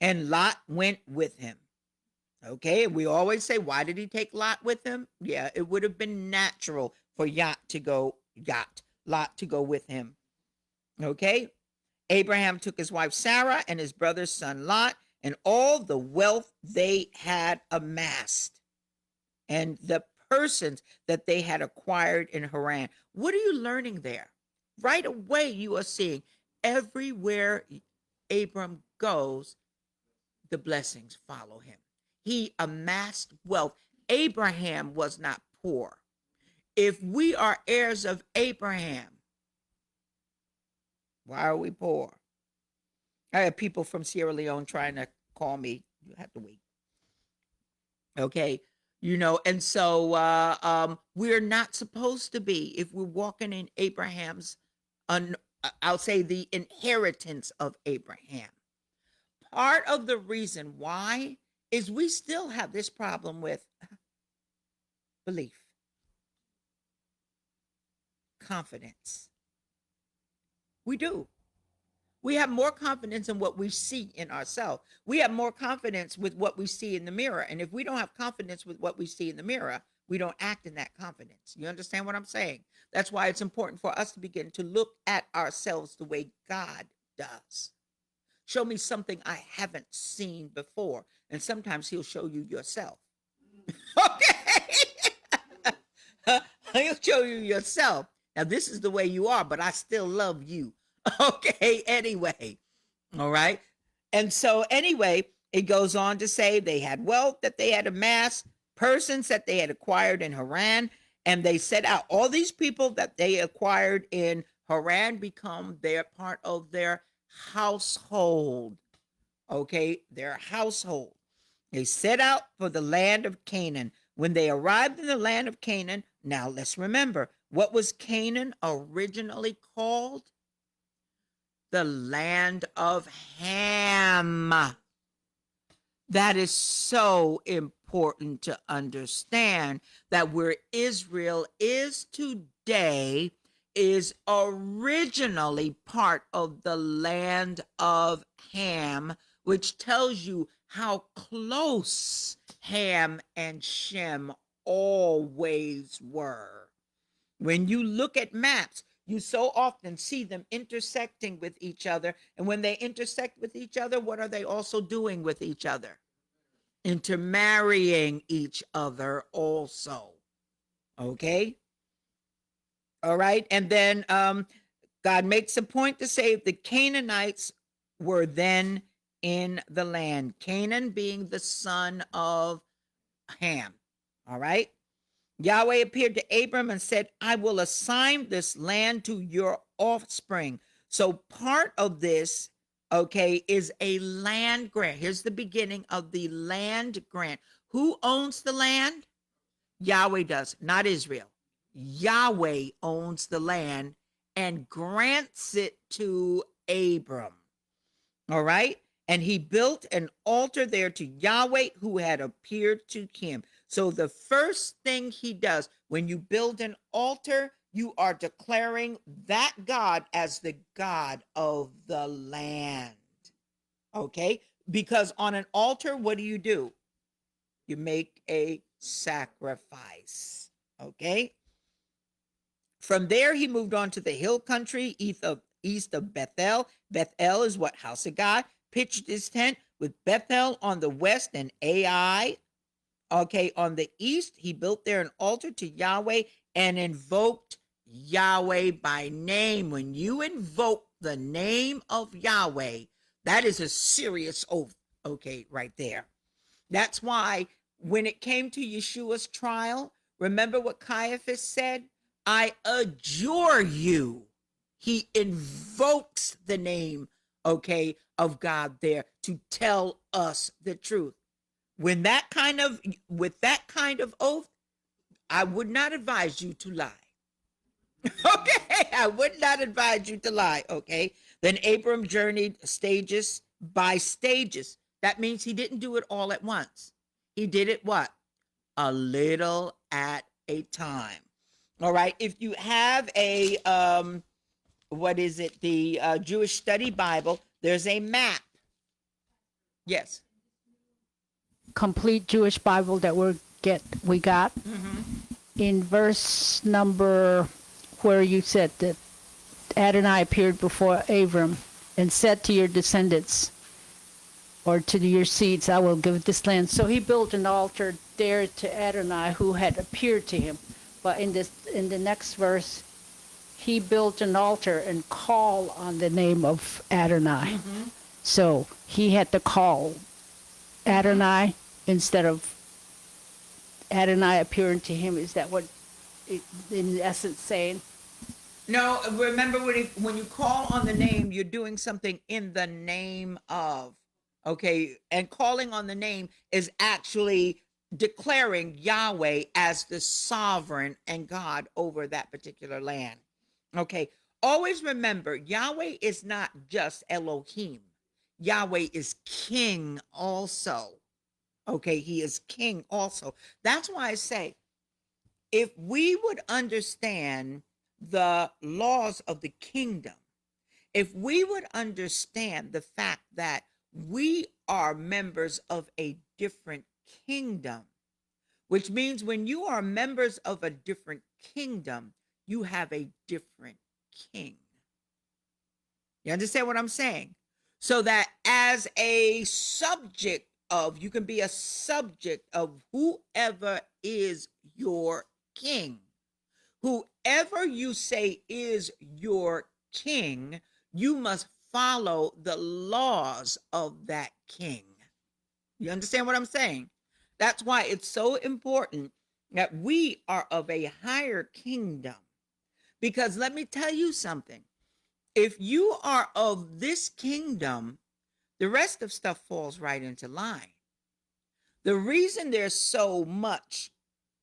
And Lot went with him. Okay, we always say, why did he take Lot with him? Yeah, it would have been natural for Lot to go with him. Okay, Abraham took his wife Sarah and his brother's son Lot and all the wealth they had amassed and the persons that they had acquired in Haran. What are you learning there? Right away, you are seeing everywhere Abram goes, the blessings follow him. He amassed wealth. Abraham was not poor. If we are heirs of Abraham, why are we poor? I have people from Sierra Leone trying to call me. You have to wait. Okay. You know, and so we're not supposed to be, if we're walking in Abraham's, I'll say the inheritance of Abraham. Part of the reason why is we still have this problem with belief, confidence. We do. We have more confidence in what we see in ourselves. We have more confidence with what we see in the mirror. And if we don't have confidence with what we see in the mirror, we don't act in that confidence. You understand what I'm saying? That's why it's important for us to begin to look at ourselves the way God does. Show me something I haven't seen before. And sometimes he'll show you yourself. Okay? He'll show you yourself. Now, this is the way you are, but I still love you. Okay, anyway. All right. And so, anyway, it goes on to say they had wealth that they had amassed, persons that they had acquired in Haran, and they set out all these people that they acquired in Haran become their part of their household. Okay, their household. They set out for the land of Canaan. When they arrived in the land of Canaan, now let's remember, what was Canaan originally called? The land of Ham. That is so important to understand, that where Israel is today is originally part of the land of Ham, which tells you how close Ham and Shem always were. When you look at maps, you so often see them intersecting with each other. And when they intersect with each other, what are they also doing with each other? Intermarrying each other also. Okay? All right. And then God makes a point to say the Canaanites were then in the land. Canaan being the son of Ham. All right. Yahweh appeared to Abram and said, I will assign this land to your offspring. So part of this, okay, is a land grant. Here's the beginning of the land grant. Who owns the land? Yahweh does, not Israel. Yahweh owns the land, and grants it to Abram. All right. And he built an altar there to Yahweh who had appeared to him. So the first thing he does when you build an altar, you are declaring that God as the God of the land. Okay. Because on an altar, what do? You make a sacrifice. Okay. From there, he moved on to the hill country east of Bethel. Bethel is what? House of God. Pitched his tent with Bethel on the west and Ai. Okay, on the east, he built there an altar to Yahweh and invoked Yahweh by name. When you invoke the name of Yahweh, that is a serious oath. Okay, right there. That's why when it came to Yeshua's trial, remember what Caiaphas said? I adjure you. He invokes the name, okay, of God there to tell us the truth. With that kind of oath, I would not advise you to lie. Okay, I would not advise you to lie. Okay, then Abram journeyed stages by stages. That means he didn't do it all at once. He did it what? A little at a time. All right. If you have a what is it? The Jewish Study Bible. There's a map. Yes. Complete Jewish Bible that we got. In verse number where you said that Adonai appeared before Abram and said to your descendants or to your seeds, I will give this land. So he built an altar there to Adonai who had appeared to him. But in the next verse, he built an altar and called on the name of Adonai. So he had to call Adonai instead of Adonai appearing to him. Is that what it, in essence saying? No, remember when you call on the name, you're doing something in the name of. Okay, and calling on the name is actually declaring Yahweh as the sovereign and God over that particular land. Okay, always remember Yahweh is not just Elohim. Yahweh is king also. Okay, he is king also. That's why I say, if we would understand the laws of the kingdom, if we would understand the fact that we are members of a different kingdom, which means when you are members of a different kingdom, you have a different king. You understand what I'm saying? So that as a subject of, you can be a subject of whoever is your king. Whoever you say is your king, you must follow the laws of that king. You understand what I'm saying? That's why it's so important that we are of a higher kingdom. Because let me tell you something. If you are of this kingdom, the rest of stuff falls right into line. The reason there's so much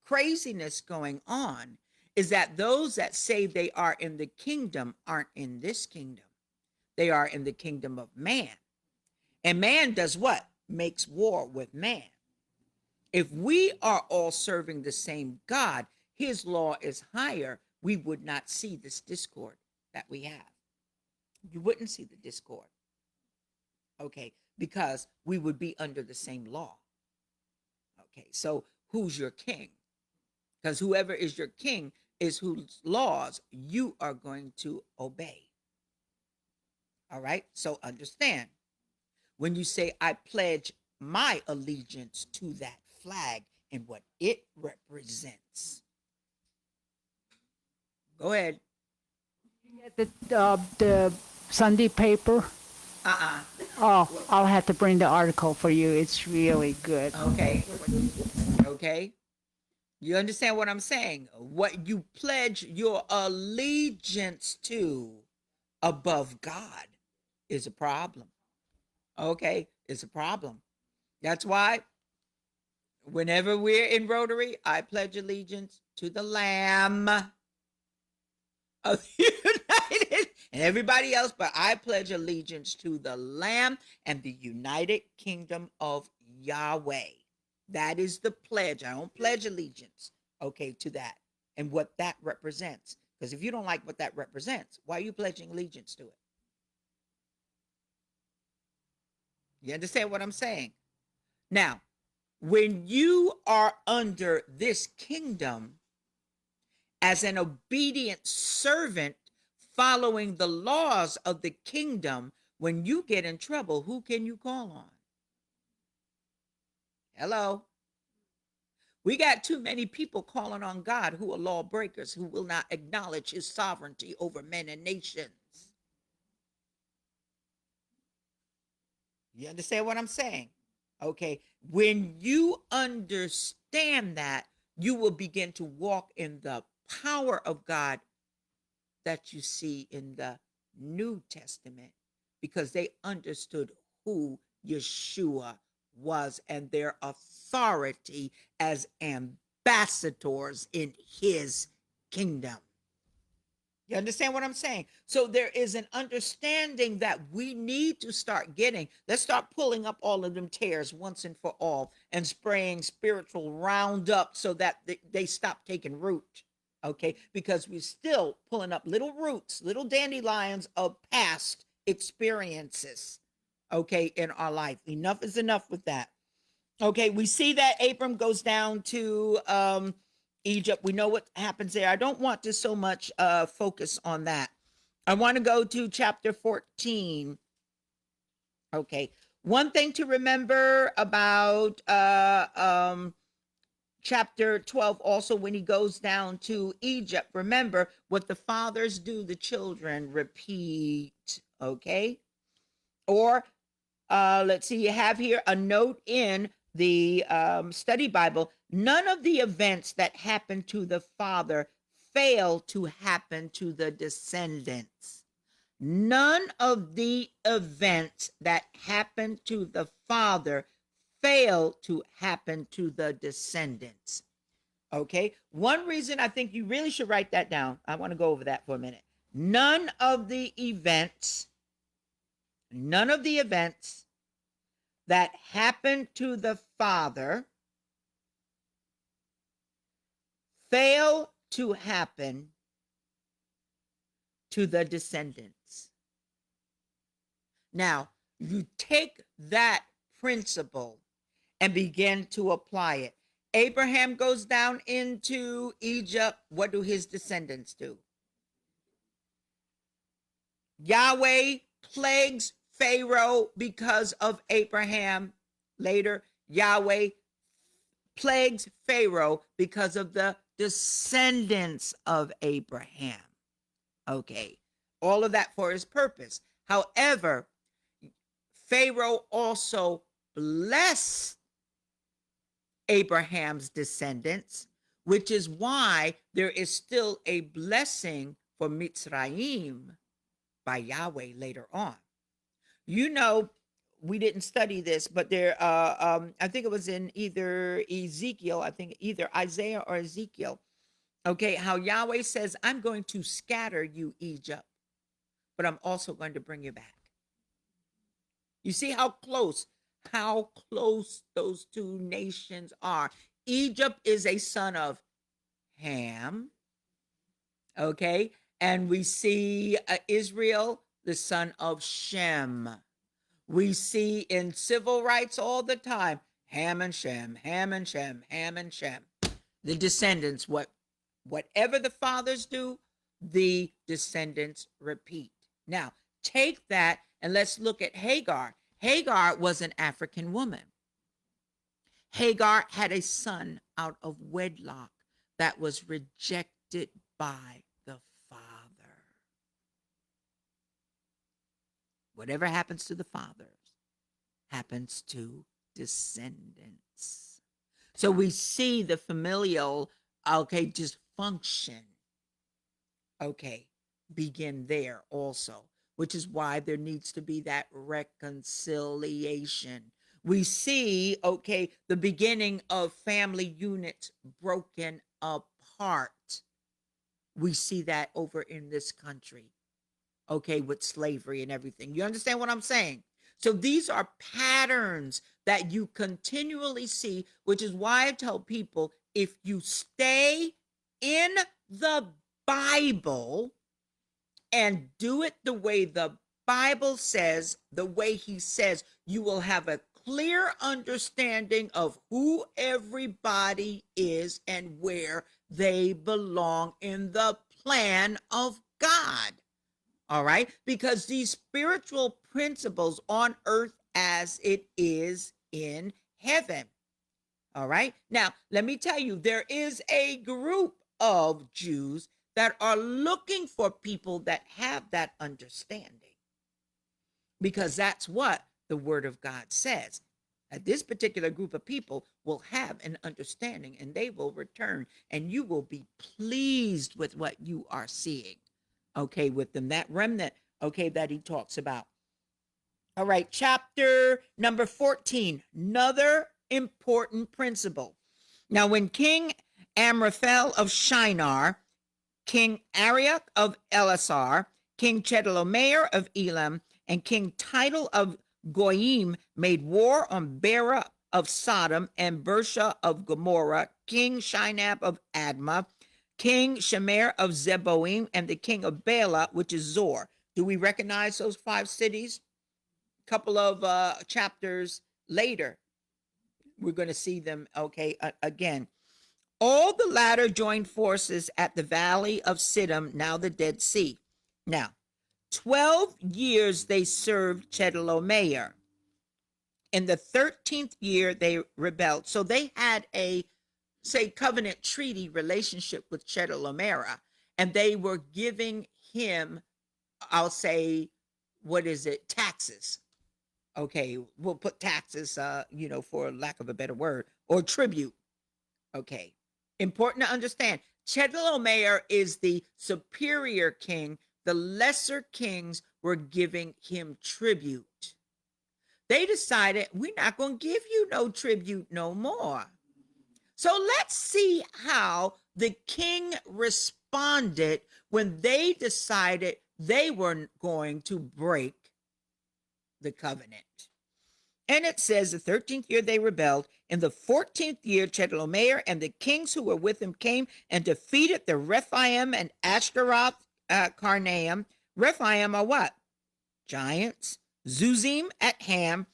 craziness going on is that those that say they are in the kingdom aren't in this kingdom. They are in the kingdom of man. And man does what? Makes war with man. If we are all serving the same God, his law is higher, we would not see this discord that we have. You wouldn't see the discord. Okay, because we would be under the same law. Okay, so who's your king? Because whoever is your king is whose laws you are going to obey. All right, so understand. When you say, I pledge my allegiance to that flag and what it represents. Go ahead. The Sunday paper. Oh, I'll have to bring the article for you. It's really good. Okay. Okay. You understand what I'm saying? What you pledge your allegiance to above God is a problem. Okay, it's a problem. That's why whenever we're in Rotary, I pledge allegiance to the Lamb of the United and everybody else, but I pledge allegiance to the Lamb and the United Kingdom of Yahweh. That is the pledge. I don't pledge allegiance, okay, to that and what that represents. Because if you don't like what that represents, why are you pledging allegiance to it? You understand what I'm saying? Now, when you are under this kingdom as an obedient servant following the laws of the kingdom, when you get in trouble, who can you call on? Hello? We got too many people calling on God who are lawbreakers, who will not acknowledge his sovereignty over men and nations. You understand what I'm saying? Okay. When you understand that, you will begin to walk in the power of God that you see in the New Testament, because they understood who Yeshua was and their authority as ambassadors in his kingdom. You understand what I'm saying? So there is an understanding that we need to start getting. Let's start pulling up all of them tears once and for all and spraying spiritual Roundup so that they stop taking root. Okay? Because we're still pulling up little roots, little dandelions of past experiences, okay, in our life. Enough is enough with that. Okay, we see that Abram goes down to Egypt. We know what happens there. I don't want to so much focus on that. I want to go to chapter 14. Okay. One thing to remember about chapter 12 also, when he goes down to Egypt, remember what the fathers do, the children repeat. Okay. Or let's see, you have here a note in the study Bible. None of the events that happened to the father fail to happen to the descendants. None of the events that happened to the father fail to happen to the descendants. Okay. One reason I think you really should write that down. I want to go over that for a minute. None of the events that happened to the father fail to happen to the descendants. Now, you take that principle and begin to apply it. Abraham goes down into Egypt. What do his descendants do? Yahweh plagues Pharaoh because of Abraham. Later, Yahweh plagues Pharaoh because of the descendants of Abraham. Okay, all of that for his purpose. However, Pharaoh also blessed Abraham's descendants, which is why there is still a blessing for Mitzrayim by Yahweh later on. You know, we didn't study this, but there, I think it was in either Ezekiel, I think either Isaiah or Ezekiel, okay, how Yahweh says, I'm going to scatter you, Egypt, but I'm also going to bring you back. You see how close those two nations are. Egypt is a son of Ham, okay, and we see Israel, the son of Shem. We see in civil rights all the time, Ham and Shem, Ham and Shem, Ham and Shem. The descendants, whatever the fathers do, the descendants repeat. Now, take that and let's look at Hagar. Hagar was an African woman. Hagar had a son out of wedlock that was rejected by the father. Whatever happens to the fathers happens to descendants. So we see the familial, dysfunction, begin there also, which is why there needs to be that reconciliation. We see, the beginning of family units broken apart. We see that over in this country. okay, with slavery and everything. You understand what I'm saying? So these are patterns that you continually see, which is why I tell people, if you stay in the Bible and do it the way the Bible says, the way he says, you will have a clear understanding of who everybody is and where they belong in the plan of God. All right? Because these spiritual principles on earth as it is in heaven. All right? Now, let me tell you, there is a group of Jews that are looking for people that have that understanding, because that's what the Word of God says. That this particular group of people will have an understanding and they will return, and you will be pleased with what you are seeing, okay, with them. That remnant, okay, that he talks about. All right, chapter number 14, another important principle. Now, when King Amraphel of Shinar, King Arioch of Elasar, King Chedorlaomer of Elam, and King Tidal of Goyim made war on Bera of Sodom and Bersha of Gomorrah, King Shinab of Admah, King Shemer of Zeboim, and the king of Bela, which is Zor. Do we recognize those 5 cities? A couple of chapters later, we're going to see them, okay, again. All the latter joined forces at the valley of Siddim, now the Dead Sea. Now, 12 years they served Chedorlaomer. In the 13th year, they rebelled. So they had a, say, covenant treaty relationship with Chedorlaomer, and they were giving him, I'll say, what is it, taxes. Okay, we'll put taxes, for lack of a better word, or tribute. Okay, important to understand. Chedorlaomer is the superior king. The lesser kings were giving him tribute. They decided, we're not going to give you no tribute no more. So let's see how the king responded when they decided they were going to break the covenant. And it says the 13th year they rebelled. In the 14th year, Chedorlaomer and the kings who were with him came and defeated the Rephaim and Ashtaroth Karnaim. Rephaim are what? Giants. Zuzim at Ham,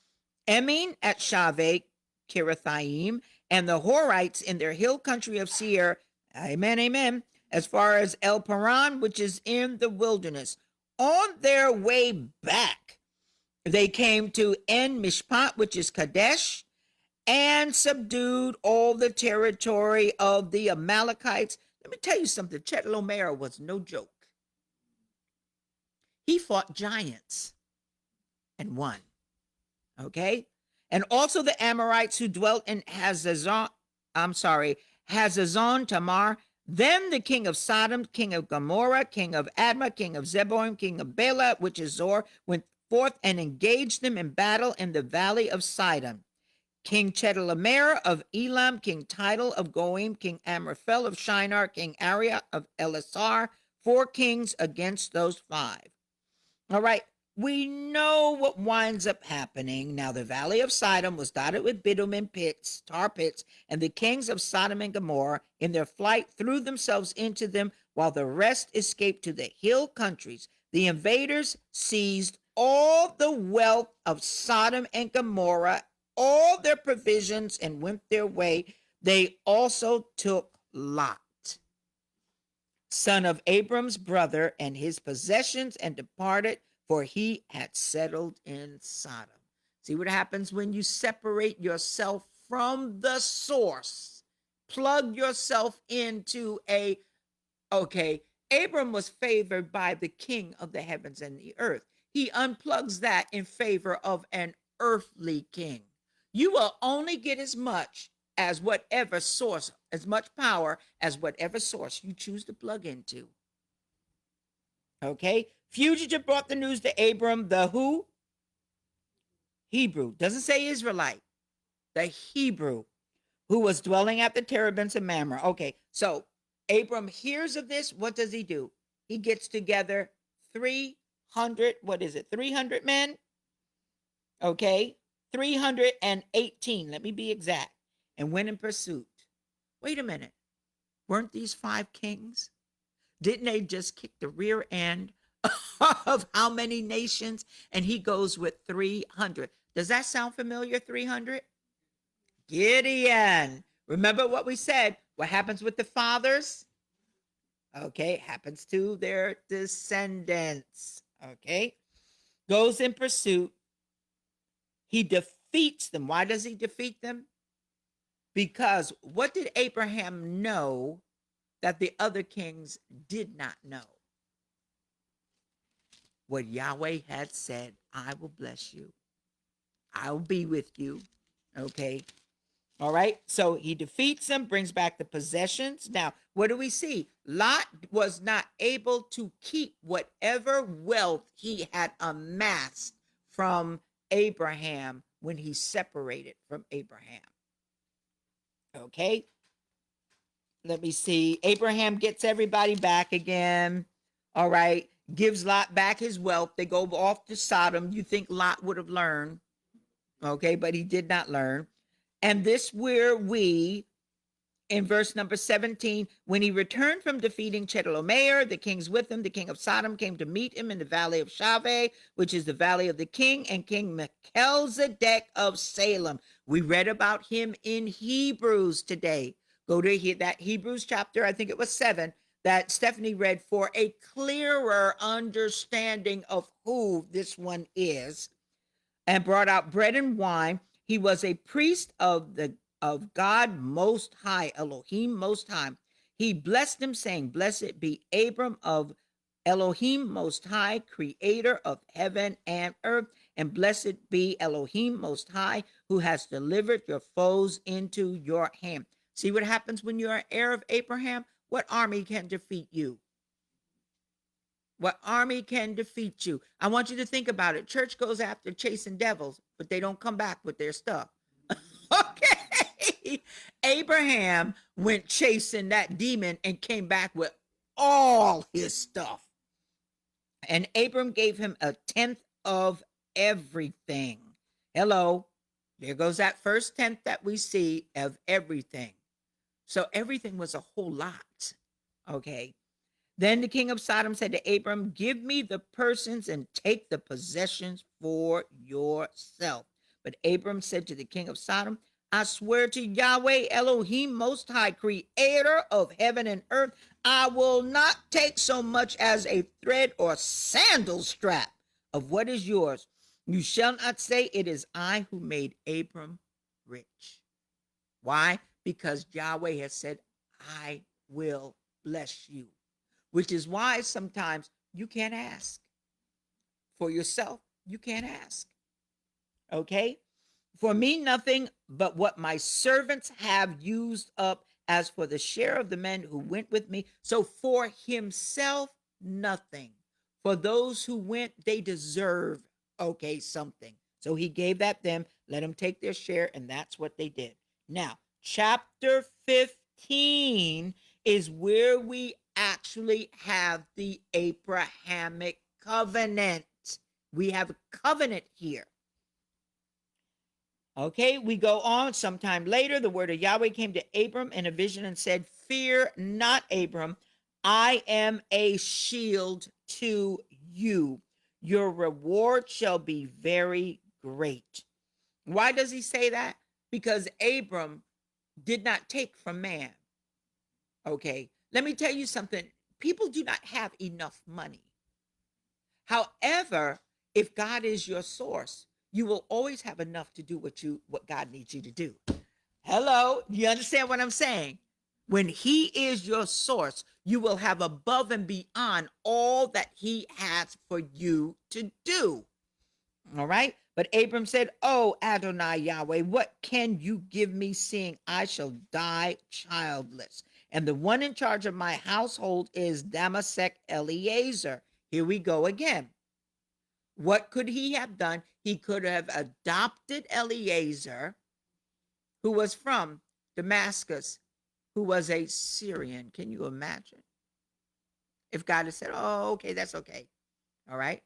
Emin at Shaveh, Kirithaim, and the Horites in their hill country of Seir. Amen, amen. As far as El Paran, which is in the wilderness. On their way back, they came to En Mishpat, which is Kadesh, and subdued all the territory of the Amalekites. Let me tell you something. Chedorlaomer was no joke. He fought giants and won. Okay? And also the Amorites who dwelt in Hazazon Tamar. Then the king of Sodom, king of Gomorrah, king of Admah, king of Zeboim, king of Bela, which is Zor, went forth and engaged them in battle in the valley of Sidon. King Chedorlaomer of Elam, King Tidal of Goim, King Amraphel of Shinar, King Arioch of Elasar, 4 kings against those 5. All right, we know what winds up happening. Now, the valley of Sidon was dotted with bitumen pits, tar pits, and the kings of Sodom and Gomorrah, in their flight, threw themselves into them, while the rest escaped to the hill countries. The invaders seized all the wealth of Sodom and Gomorrah, all their provisions, and went their way. They also took Lot, son of Abram's brother, and his possessions, and departed, for he had settled in Sodom. See what happens when you separate yourself from the source, plug yourself into Abram was favored by the king of the heavens and the earth. He unplugs that in favor of an earthly king. You will only get as much as whatever source, as much power as whatever source you choose to plug into. Okay? Fugitive brought the news to Abram, the who? Hebrew. Doesn't say Israelite. The Hebrew, who was dwelling at the terebinths of Mamre. Okay, so Abram hears of this. What does he do? He gets together 300 what is it, 300 men? Okay, 318, let me be exact, and went in pursuit. Wait a minute. Weren't these 5 kings? Didn't they just kick the rear end of how many nations? And he goes with 300. Does that sound familiar, 300? Gideon. Remember what we said? What happens with the fathers? Okay, happens to their descendants. Okay, goes in pursuit. He defeats them. Why does he defeat them? Because what did Abraham know that the other kings did not know? What Yahweh had said, I will bless you. I'll be with you. Okay. All right. So he defeats them, brings back the possessions. Now, what do we see? Lot was not able to keep whatever wealth he had amassed from Abraham when he separated from Abraham. Okay. Let me see. Abraham gets everybody back again. All right. Gives Lot back his wealth. They go off to Sodom. You think Lot would have learned. Okay. But he did not learn. And this where we, in verse number 17, when he returned from defeating Chedorlaomer, the kings with him, the king of Sodom came to meet him in the valley of Shaveh, which is the valley of the king, and King Melchizedek of Salem. We read about him in Hebrews today. Go to that Hebrews chapter, I think it was 7, that Stephanie read for a clearer understanding of who this one is, and brought out bread and wine. He was a priest of God Most High, Elohim Most High. He blessed him, saying, Blessed be Abram of Elohim Most High, creator of heaven and earth, and blessed be Elohim Most High, who has delivered your foes into your hand. See what happens when you're an heir of Abraham? What army can defeat you? What army can defeat you? I want you to think about it. Church goes after chasing devils, but they don't come back with their stuff. Okay. Abraham went chasing that demon and came back with all his stuff. And Abram gave him 1/10 of everything. Hello. There goes that first 10th that we see of everything. So everything was a whole lot. Okay. Then the king of Sodom said to Abram, Give me the persons and take the possessions for yourself. But Abram said to the king of Sodom, I swear to Yahweh Elohim Most High, creator of heaven and earth, I will not take so much as a thread or sandal strap of what is yours. You shall not say it is I who made Abram rich. Why? Because Yahweh has said, I will bless you. Which is why sometimes you can't ask for yourself. You can't ask. Okay? For me, nothing but what my servants have used up, as for the share of the men who went with me. So for himself, nothing. For those who went, they deserve, okay, something. So he gave that them, let them take their share, and that's what they did. Now, chapter 15 is where we actually have the Abrahamic covenant. We have a covenant here. Okay, we go on. Sometime later, the word of Yahweh came to Abram in a vision and said, Fear not, Abram. I am a shield to you. Your reward shall be very great. Why does he say that? Because Abram did not take from man. Okay, let me tell you something. People do not have enough money. However, if God is your source, you will always have enough to do what God needs you to do. Hello, you understand what I'm saying? When he is your source, you will have above and beyond all that he has for you to do. All right. But Abram said, Oh, Adonai Yahweh, what can you give me, seeing I shall die childless? And the one in charge of my household is Damasek Eliezer. Here we go again. What could he have done? He could have adopted Eliezer, who was from Damascus, who was a Syrian. Can you imagine? If God had said, Oh, okay, that's okay. All right.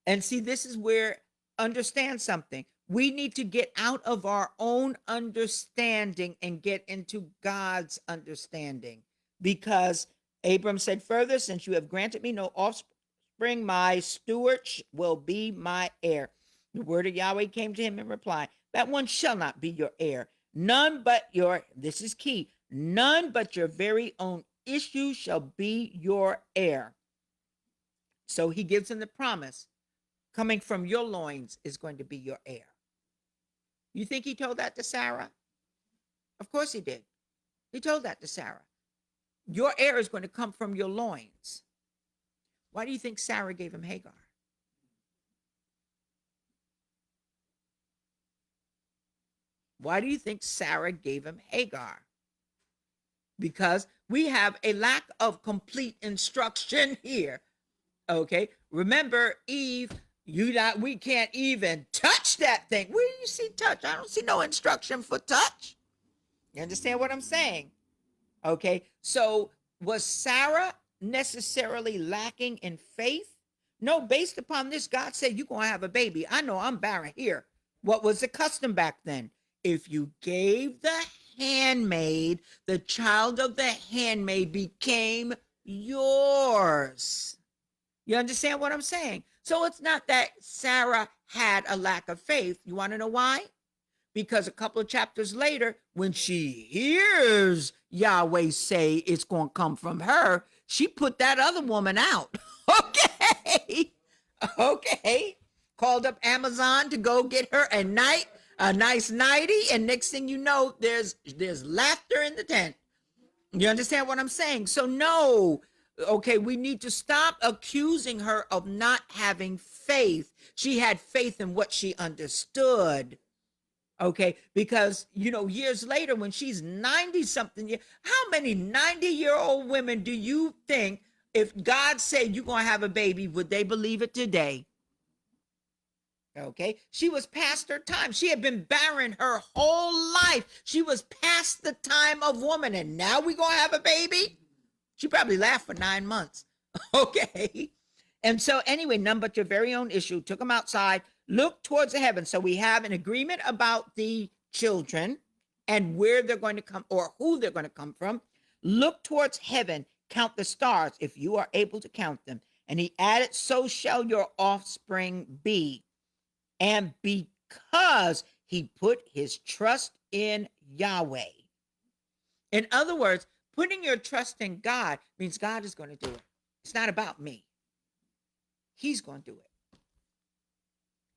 And see, this is where, understand something. We need to get out of our own understanding and get into God's understanding. Because Abram said further, since you have granted me no offspring, my steward will be my heir. The word of Yahweh came to him in reply, that one shall not be your heir. None but your, this is key, none but your very own issue shall be your heir. So he gives him the promise, coming from your loins is going to be your heir. You think he told that to Sarah? Of course he did. He told that to Sarah. Your heir is going to come from your loins. Why do you think Sarah gave him Hagar? Why do you think Sarah gave him Hagar? Because we have a lack of complete instruction here. Okay, remember Eve, we can't even touch that thing. Where do you see touch? I don't see no instruction for touch. You understand what I'm saying? Okay, so was Sarah necessarily lacking in faith? No, based upon this, God said, you're going to have a baby. I know I'm barren here. What was the custom back then? If you gave the handmaid, the child of the handmaid became yours. You understand what I'm saying? So it's not that Sarah had a lack of faith. You want to know why? Because a couple of chapters later, when she hears Yahweh say it's going to come from her, she put that other woman out. Okay. Okay. Called up Amazon to go get her a nice nightie. And next thing you know, there's laughter in the tent. You understand what I'm saying? So no, okay, we need to stop accusing her of not having faith. She had faith in what she understood. Okay, because, years later when she's 90 something, how many 90-year-old women do you think, if God said you're going to have a baby, would they believe it today? Okay, she was past her time. She had been barren her whole life. She was past the time of woman, and now we're going to have a baby? She probably laughed for 9 months. Okay. And so anyway, none but your very own issue. Took them outside, look towards the heavens. So we have an agreement about the children and where they're going to come or who they're going to come from. Look towards heaven, count the stars if you are able to count them. And he added, so shall your offspring be. And because he put his trust in Yahweh. In other words, putting your trust in God means God is going to do it. It's not about me. He's going to do it.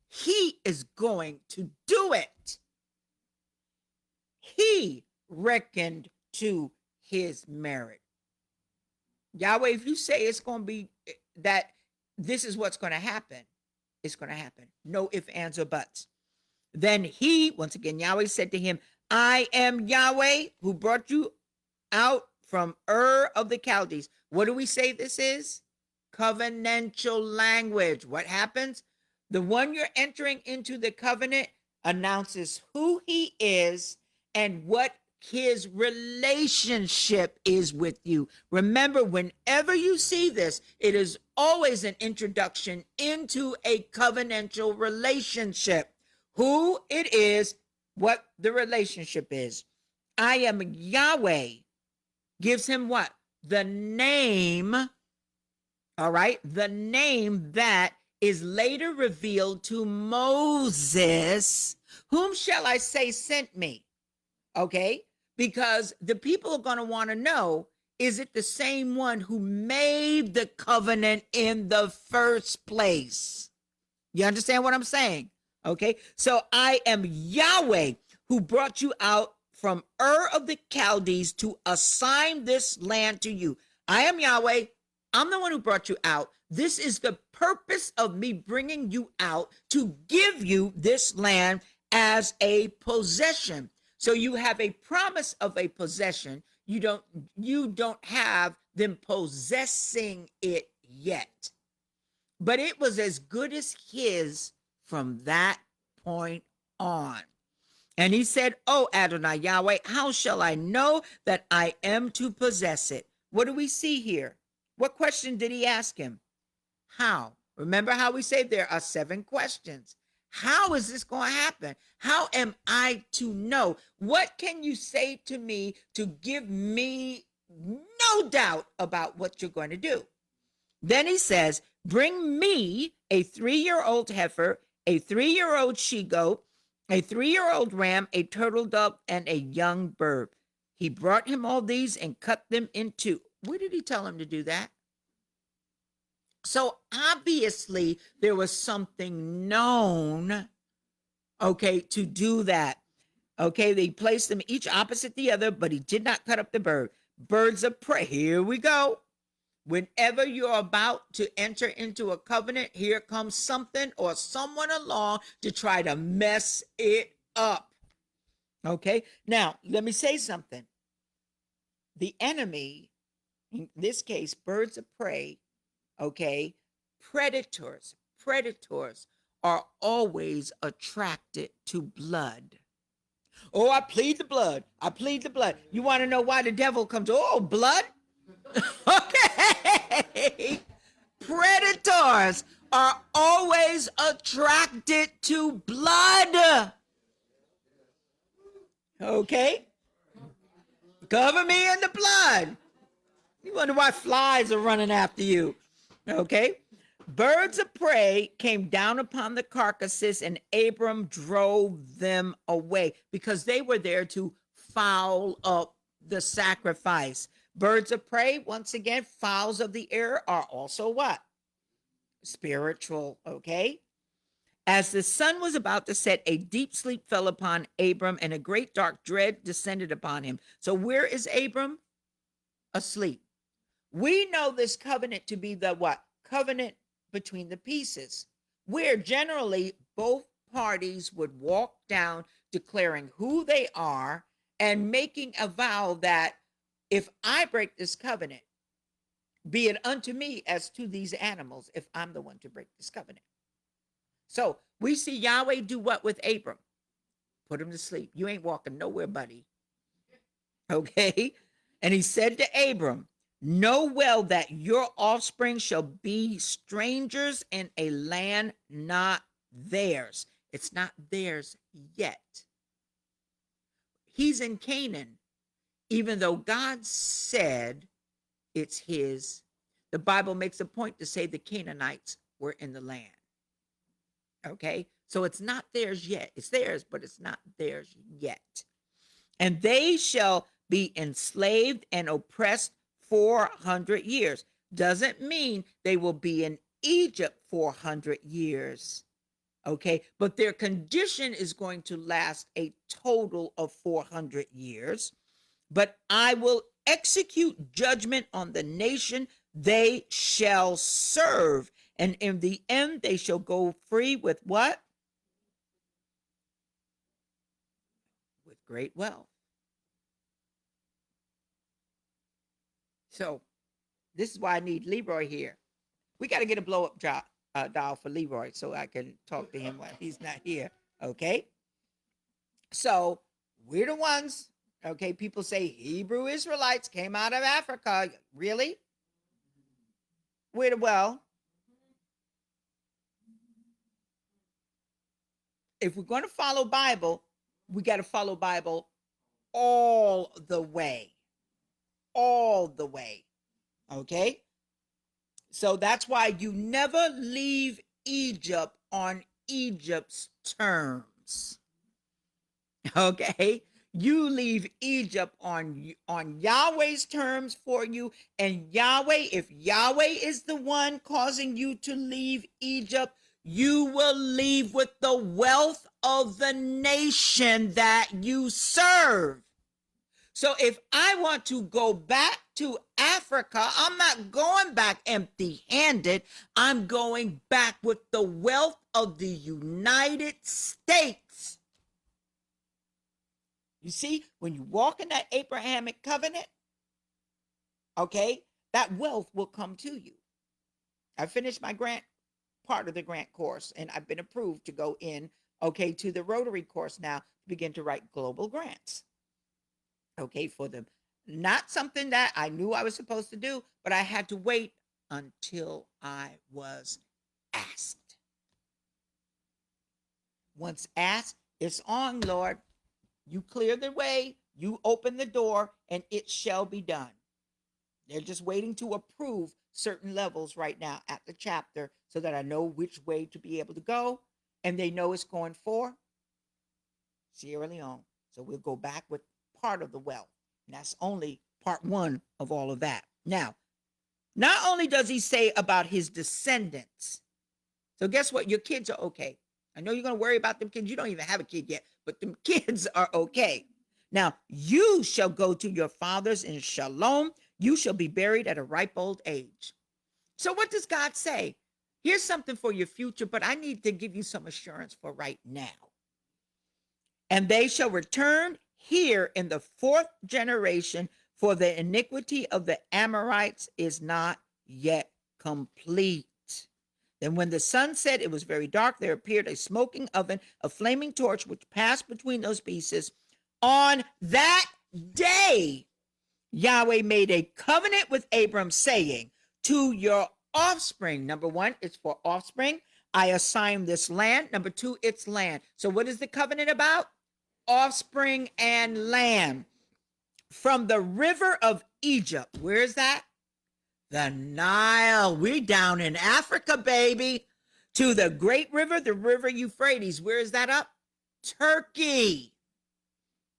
He is going to do it. He reckoned to his merit. Yahweh, if you say it's going to be that this is what's going to happen, it's going to happen. No ifs, ands, or buts. Then he, once again, Yahweh said to him, I am Yahweh who brought you out from Ur of the Chaldees. What do we say this is? Covenantal language. What happens? The one you're entering into the covenant announces who he is and what his relationship is with you. Remember, whenever you see this, it is always an introduction into a covenantal relationship. Who it is, what the relationship is. I am Yahweh. Gives him what? The name, all right? The name that is later revealed to Moses. Whom shall I say sent me? Okay? Because the people are going to want to know, is it the same one who made the covenant in the first place? You understand what I'm saying? Okay? So I am Yahweh who brought you out from Ur of the Chaldees to assign this land to you. I am Yahweh. I'm the one who brought you out. This is the purpose of me bringing you out, to give you this land as a possession. So you have a promise of a possession. You don't have them possessing it yet. But it was as good as his from that point on. And he said, oh, Adonai Yahweh, how shall I know that I am to possess it? What do we see here? What question did he ask him? How? Remember how we say there are 7 questions. How is this going to happen? How am I to know? What can you say to me to give me no doubt about what you're going to do? Then he says, bring me a 3-year-old heifer, a 3-year-old she-goat, a 3-year-old ram, a turtle dove, and a young bird. He brought him all these and cut them in two. Where did he tell him to do that? So obviously there was something known, okay, to do that. Okay, they placed them each opposite the other, but he did not cut up the bird. Birds of prey. Here we go. Whenever you're about to enter into a covenant, here comes something or someone along to try to mess it up. Okay, now let me say something. The enemy, in this case, birds of prey, okay, predators are always attracted to blood. Oh, I plead the blood. I plead the blood. You want to know why the devil comes? Oh, blood? Okay. Predators are always attracted to blood. Okay. Cover me in the blood. You wonder why flies are running after you. Okay. Birds of prey came down upon the carcasses, and Abram drove them away because they were there to foul up the sacrifice. Birds of prey, once again, fowls of the air, are also what? Spiritual, okay? As the sun was about to set, a deep sleep fell upon Abram, and a great dark dread descended upon him. So where is Abram? Asleep. We know this covenant to be the what? Covenant between the pieces, where generally both parties would walk down declaring who they are and making a vow that if I break this covenant, be it unto me as to these animals, if I'm the one to break this covenant. So we see Yahweh do what with Abram? Put him to sleep. You ain't walking nowhere, buddy. Okay? And he said to Abram, know well that your offspring shall be strangers in a land not theirs. It's not theirs yet. He's in Canaan, even though God said it's his. The Bible makes a point to say the Canaanites were in the land. Okay? So it's not theirs yet. It's theirs, but it's not theirs yet. And they shall be enslaved and oppressed 400 years. Doesn't mean they will be in Egypt 400 years. Okay, but their condition is going to last a total of 400 years. But I will execute judgment on the nation they shall serve. And in the end, they shall go free with what? With great wealth. So this is why I need Leroy here. We got to get a blow up dial for Leroy so I can talk to him while he's not here. Okay. So we're the ones. Okay. People say Hebrew Israelites came out of Africa. Really? Well, if we're going to follow Bible, we got to follow Bible all the way. All the way. Okay. So that's why you never leave Egypt on Egypt's terms. Okay. You leave Egypt on Yahweh's terms for you. And Yahweh, if Yahweh is the one causing you to leave Egypt, you will leave with the wealth of the nation that you serve. So if I want to go back to Africa, I'm not going back empty-handed. I'm going back with the wealth of the United States. You see, when you walk in that Abrahamic covenant, okay, that wealth will come to you. I finished my grant, part of the grant course, and I've been approved to go in, okay, to the Rotary course now to begin to write global grants. Okay, for them. Not something that I knew I was supposed to do, but I had to wait until I was asked. Once asked, it's on, Lord. You clear the way, you open the door, and it shall be done. They're just waiting to approve certain levels right now at the chapter so that I know which way to be able to go. And they know it's going for Sierra Leone. So we'll go back with part of the wealth. And that's only part one of all of that. Now, not only does he say about his descendants, so guess what? Your kids are okay. I know you're going to worry about them kids. You don't even have a kid yet, but them kids are okay. Now, you shall go to your fathers in shalom. You shall be buried at a ripe old age. So what does God say? Here's something for your future, but I need to give you some assurance for right now. And they shall return here in the fourth generation, for the iniquity of the Amorites is not yet complete. Then when the sun set, it was very dark. There appeared a smoking oven, a flaming torch, which passed between those pieces. On that day, Yahweh made a covenant with Abram, saying, to your offspring. Number one, it's for offspring. I assign this land. Number two, it's land. So what is the covenant about? Offspring and land. From the river of Egypt. Where is that? The Nile. We down in Africa, baby. To the great river, the river Euphrates. Where is that up? Turkey.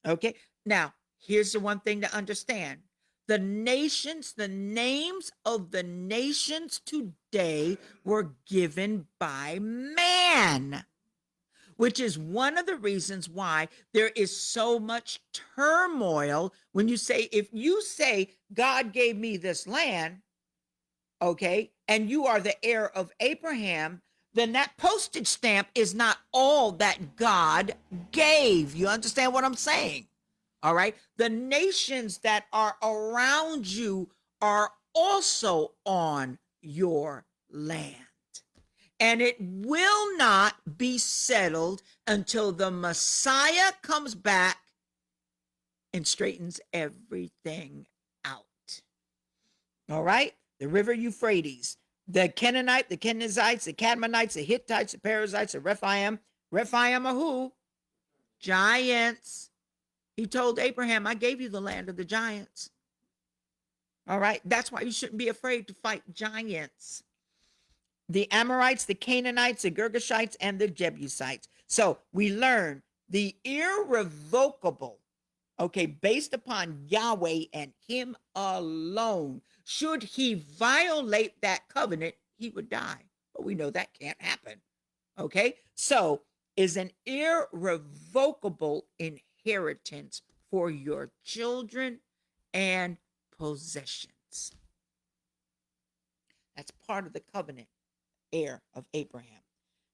Okay. Now, here's the one thing to understand. The nations, the names of the nations today were given by man, which is one of the reasons why there is so much turmoil when you say, if you say, God gave me this land, okay, and you are the heir of Abraham, then that postage stamp is not all that God gave. You understand what I'm saying? All right. The nations that are around you are also on your land. And it will not be settled until the Messiah comes back and straightens everything out. All right. The river Euphrates, the Canaanite, the Kenizzites, the Cadmonites, the Hittites, the Perizzites, the Rephaim. Rephaim are who? Giants. He told Abraham, I gave you the land of the giants. All right. That's why you shouldn't be afraid to fight giants. The Amorites, the Canaanites, the Girgashites, and the Jebusites. So we learn the irrevocable, okay, based upon Yahweh and him alone. Should he violate that covenant, he would die. But we know that can't happen. Okay. So is an irrevocable inheritance for your children and possessions. That's part of the covenant, heir of Abraham.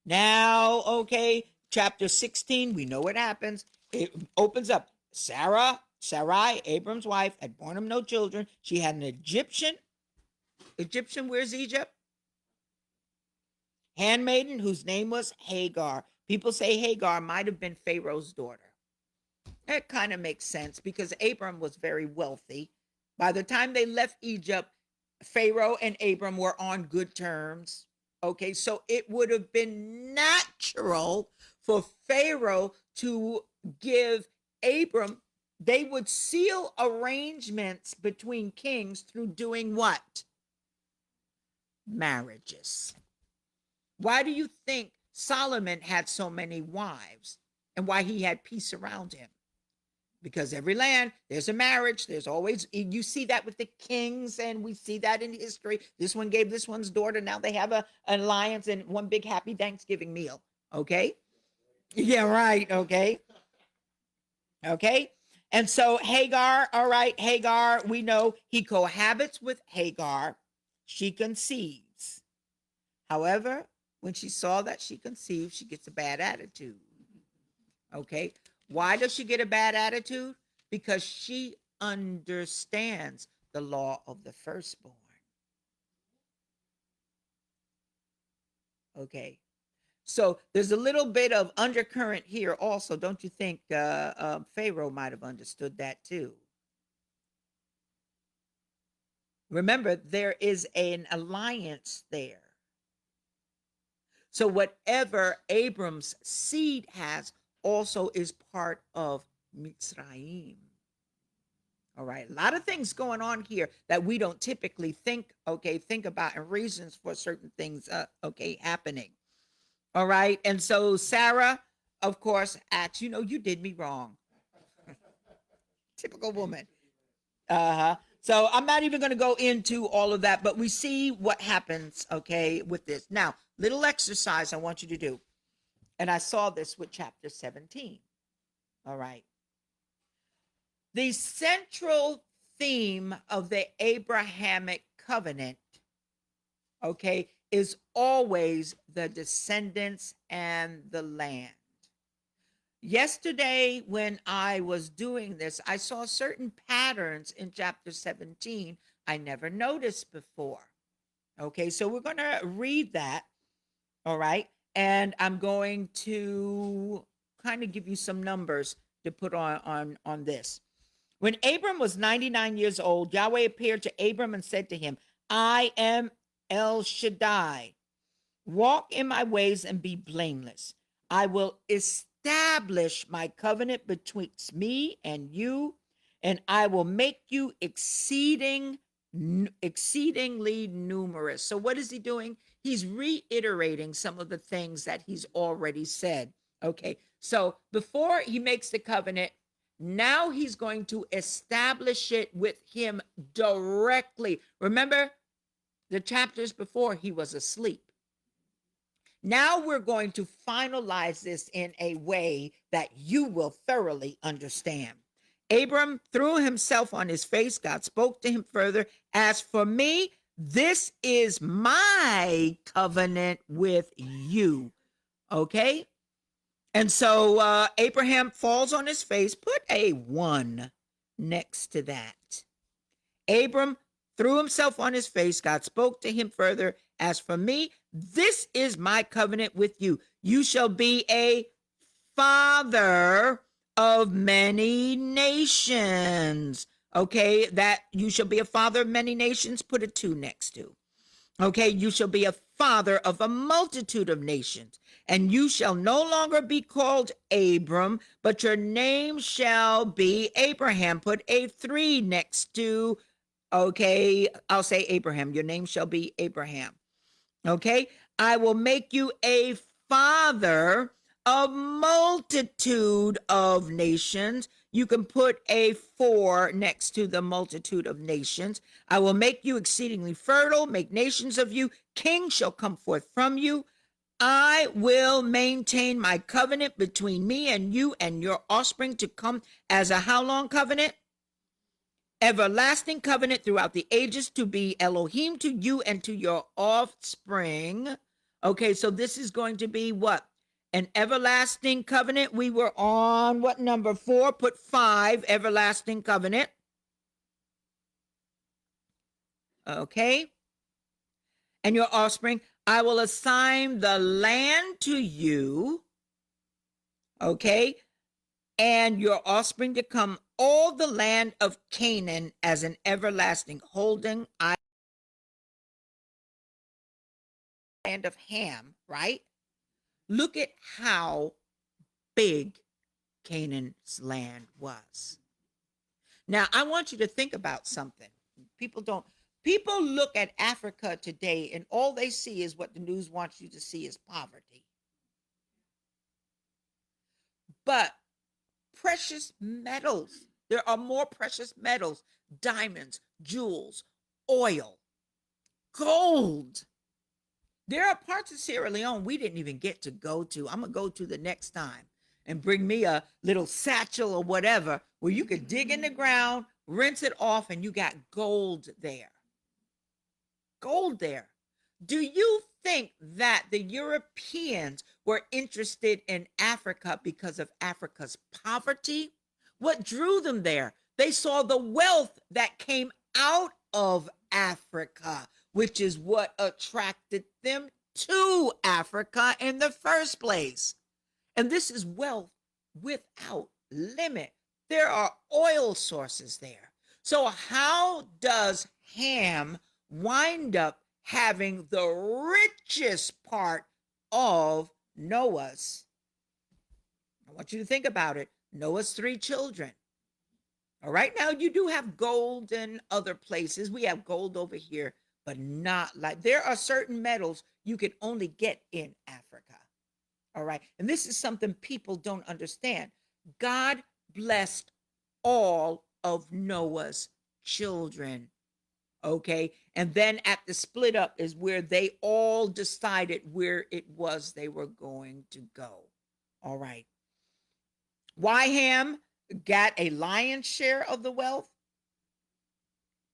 Now, okay, chapter 16, we know what happens. It opens up. Sarai, Abram's wife, had borne him no children. She had an Egyptian, where's Egypt? Handmaiden whose name was Hagar. People say Hagar might have been Pharaoh's daughter. That kind of makes sense because Abram was very wealthy. By the time they left Egypt, Pharaoh and Abram were on good terms. Okay, so it would have been natural for Pharaoh to give Abram, they would seal arrangements between kings through doing what? Marriages. Why do you think Solomon had so many wives and why he had peace around him? Because every land, there's a marriage. There's always, you see that with the kings, and we see that in history. This one gave this one's daughter. Now they have an alliance and one big happy Thanksgiving meal. Okay? Yeah, right. Okay. Okay. And so Hagar, all right, Hagar, we know he cohabits with Hagar. She conceives. However, when she saw that she conceived, she gets a bad attitude. Okay. Why does she get a bad attitude? Because she understands the law of the firstborn. Okay. So there's a little bit of undercurrent here also. Don't you think Pharaoh might have understood that too? Remember, there is an alliance there. So whatever Abram's seed has also is part of Mitzrayim. All right, a lot of things going on here that we don't typically think about, and reasons for certain things, happening. All right, and so Sarah, of course, asks, you did me wrong. Typical woman. So I'm not even going to go into all of that, but we see what happens, with this. Now, little exercise I want you to do, and I saw this with chapter 17. All right. The central theme of the Abrahamic covenant, is always the descendants and the land. Yesterday, when I was doing this, I saw certain patterns in chapter 17 I never noticed before. So we're going to read that, all right? And I'm going to kind of give you some numbers to put on this. When Abram was 99 years old, Yahweh appeared to Abram and said to him, I am El Shaddai. Walk in my ways and be blameless. I will establish my covenant betwixt me and you, and I will make you exceedingly numerous. So what is he doing? He's reiterating some of the things that he's already said. So before he makes the covenant, now he's going to establish it with him directly. Remember the chapters before, he was asleep. Now we're going to finalize this in a way that you will thoroughly understand. Abram threw himself on his face. God spoke to him further. As for me, this is my covenant with you. And so Abraham falls on his face. Put a 1 next to that. Abram threw himself on his face. God spoke to him further. As for me, this is my covenant with you. You shall be a father of many nations. That you shall be a father of many nations. Put a 2 next to. You shall be a father of a multitude of nations. And you shall no longer be called Abram, but your name shall be Abraham. Put a 3 next to, I'll say Abraham. Your name shall be Abraham. I will make you a father of multitude of nations. You can put a 4 next to the multitude of nations. I will make you exceedingly fertile, make nations of you. Kings shall come forth from you. I will maintain my covenant between me and you and your offspring to come as a how long covenant? Everlasting covenant throughout the ages, to be Elohim to you and to your offspring. So this is going to be what? An everlasting covenant. We were on what number? 4. Put 5, everlasting covenant. And your offspring. I will assign the land to you. And your offspring to come, all the land of Canaan as an everlasting holding. Land of Ham, right? Look at how big Canaan's land was. Now, I want you to think about something. People look at Africa today and all they see is what the news wants you to see is poverty. But precious metals, there are more precious metals, diamonds, jewels, oil, gold. There are parts of Sierra Leone we didn't even get to go to. I'm going to go to the next time and bring me a little satchel or whatever where you could dig in the ground, rinse it off, and you got gold there. Gold there. Do you think that the Europeans were interested in Africa because of Africa's poverty? What drew them there? They saw the wealth that came out of Africa, which is what attracted them to Africa in the first place. And this is wealth without limit. There are oil sources there. So how does Ham wind up having the richest part of Noah's. I want you to think about it. Noah's 3 children. All right, now you do have gold in other places. We have gold over here, but not like, there are certain metals you can only get in Africa. All right, and this is something people don't understand. God blessed all of Noah's children. Okay, and then at the split up is where they all decided where it was they were going to go. All right. Why Ham got a lion's share of the wealth?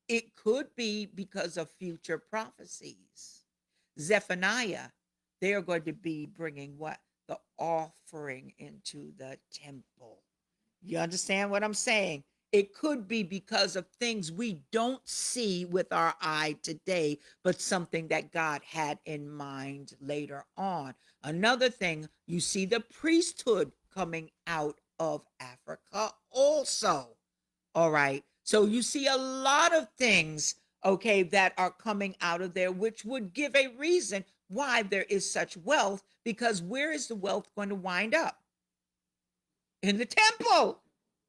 It could be because of future prophecies. Zephaniah, they are going to be bringing what? The offering into the temple. You understand what I'm saying? It could be because of things we don't see with our eye today, but something that God had in mind later on. Another thing, you see the priesthood coming out of Africa also. All right. So you see a lot of things, okay, that are coming out of there, which would give a reason why there is such wealth, because where is the wealth going to wind up? In the temple.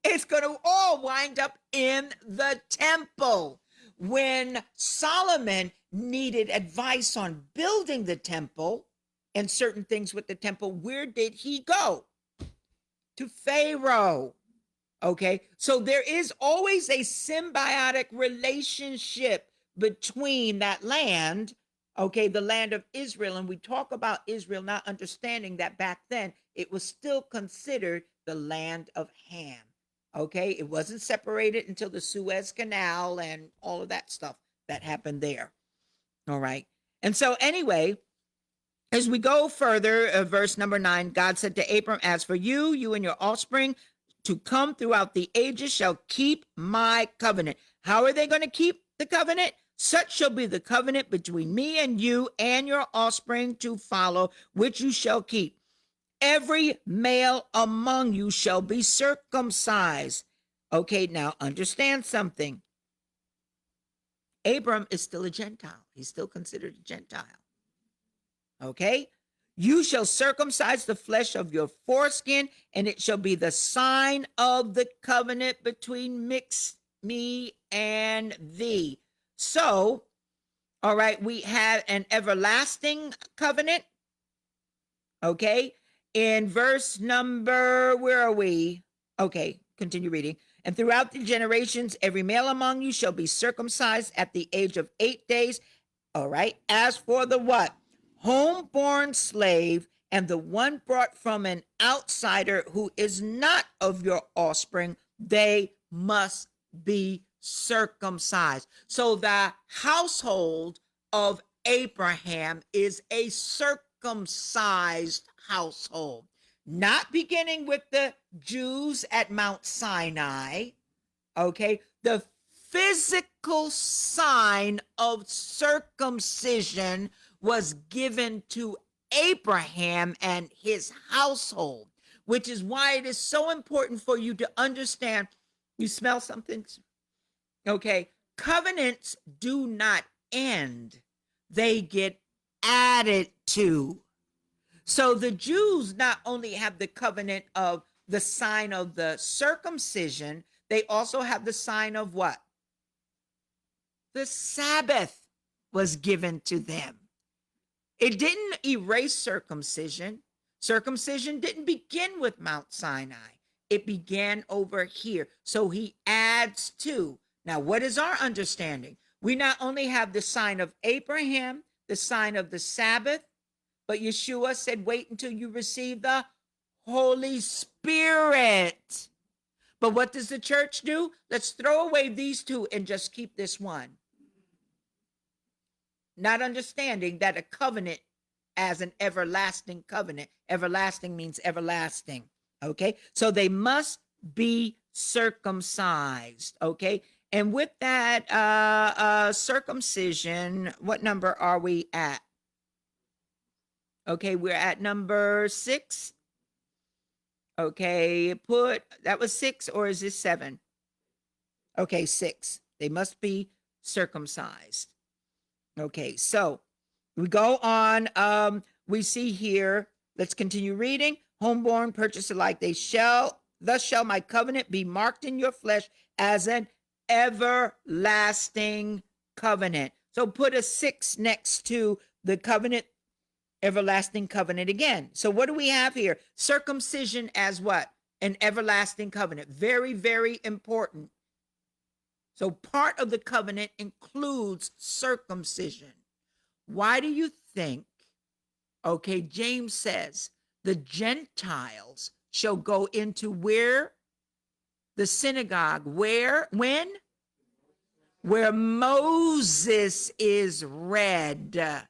It's going to all wind up in the temple. When Solomon needed advice on building the temple and certain things with the temple, where did he go? To Pharaoh. Okay, so there is always a symbiotic relationship between that land, okay, the land of Israel. And we talk about Israel not understanding that back then it was still considered the land of Ham. Okay, it wasn't separated until the Suez Canal and all of that stuff that happened there. All right. And so, anyway, as we go further, verse number 9, God said to Abram, as for you, you and your offspring to come throughout the ages shall keep my covenant. How are they going to keep the covenant? Such shall be the covenant between me and you and your offspring to follow, which you shall keep. Every male among you shall be circumcised. Okay, now understand something. Abram is still a Gentile. He's still considered a Gentile. Okay? You shall circumcise the flesh of your foreskin, and it shall be the sign of the covenant between me and thee. So, all right, we have an everlasting covenant. Okay? In verse number, where are we? Okay, continue reading. And throughout the generations, every male among you shall be circumcised at the age of 8 days. All right. As for the what? Homeborn slave and the one brought from an outsider who is not of your offspring, they must be circumcised. So the household of Abraham is a circumcised household, not beginning with the Jews at Mount Sinai. Okay. The physical sign of circumcision was given to Abraham and his household, which is why it is so important for you to understand. You smell something? Okay. Covenants do not end, they get added to. So the Jews not only have the covenant of the sign of the circumcision, they also have the sign of what? The Sabbath was given to them. It didn't erase circumcision. Circumcision didn't begin with Mount Sinai. It began over here. So he adds to. Now, what is our understanding? We not only have the sign of Abraham, the sign of the Sabbath, but Yeshua said, wait until you receive the Holy Spirit. But what does the church do? Let's throw away these two and just keep this one. Not understanding that a covenant as an everlasting covenant. Everlasting means everlasting. Okay. So they must be circumcised. Okay. And with that circumcision, what number are we at? Okay, we're at number 6. Okay, that was 6, or is this 7? Okay, 6. They must be circumcised. Okay, so we go on. we see here, let's continue reading. Homeborn, purchased alike, thus shall my covenant be marked in your flesh as an everlasting covenant. So put a 6 next to the covenant, everlasting covenant again. So what do we have here? Circumcision as what? An everlasting covenant. Very, very important. So part of the covenant includes circumcision. Why do you think, okay, James says the Gentiles shall go into where? The synagogue. Where? When? Where Moses is read.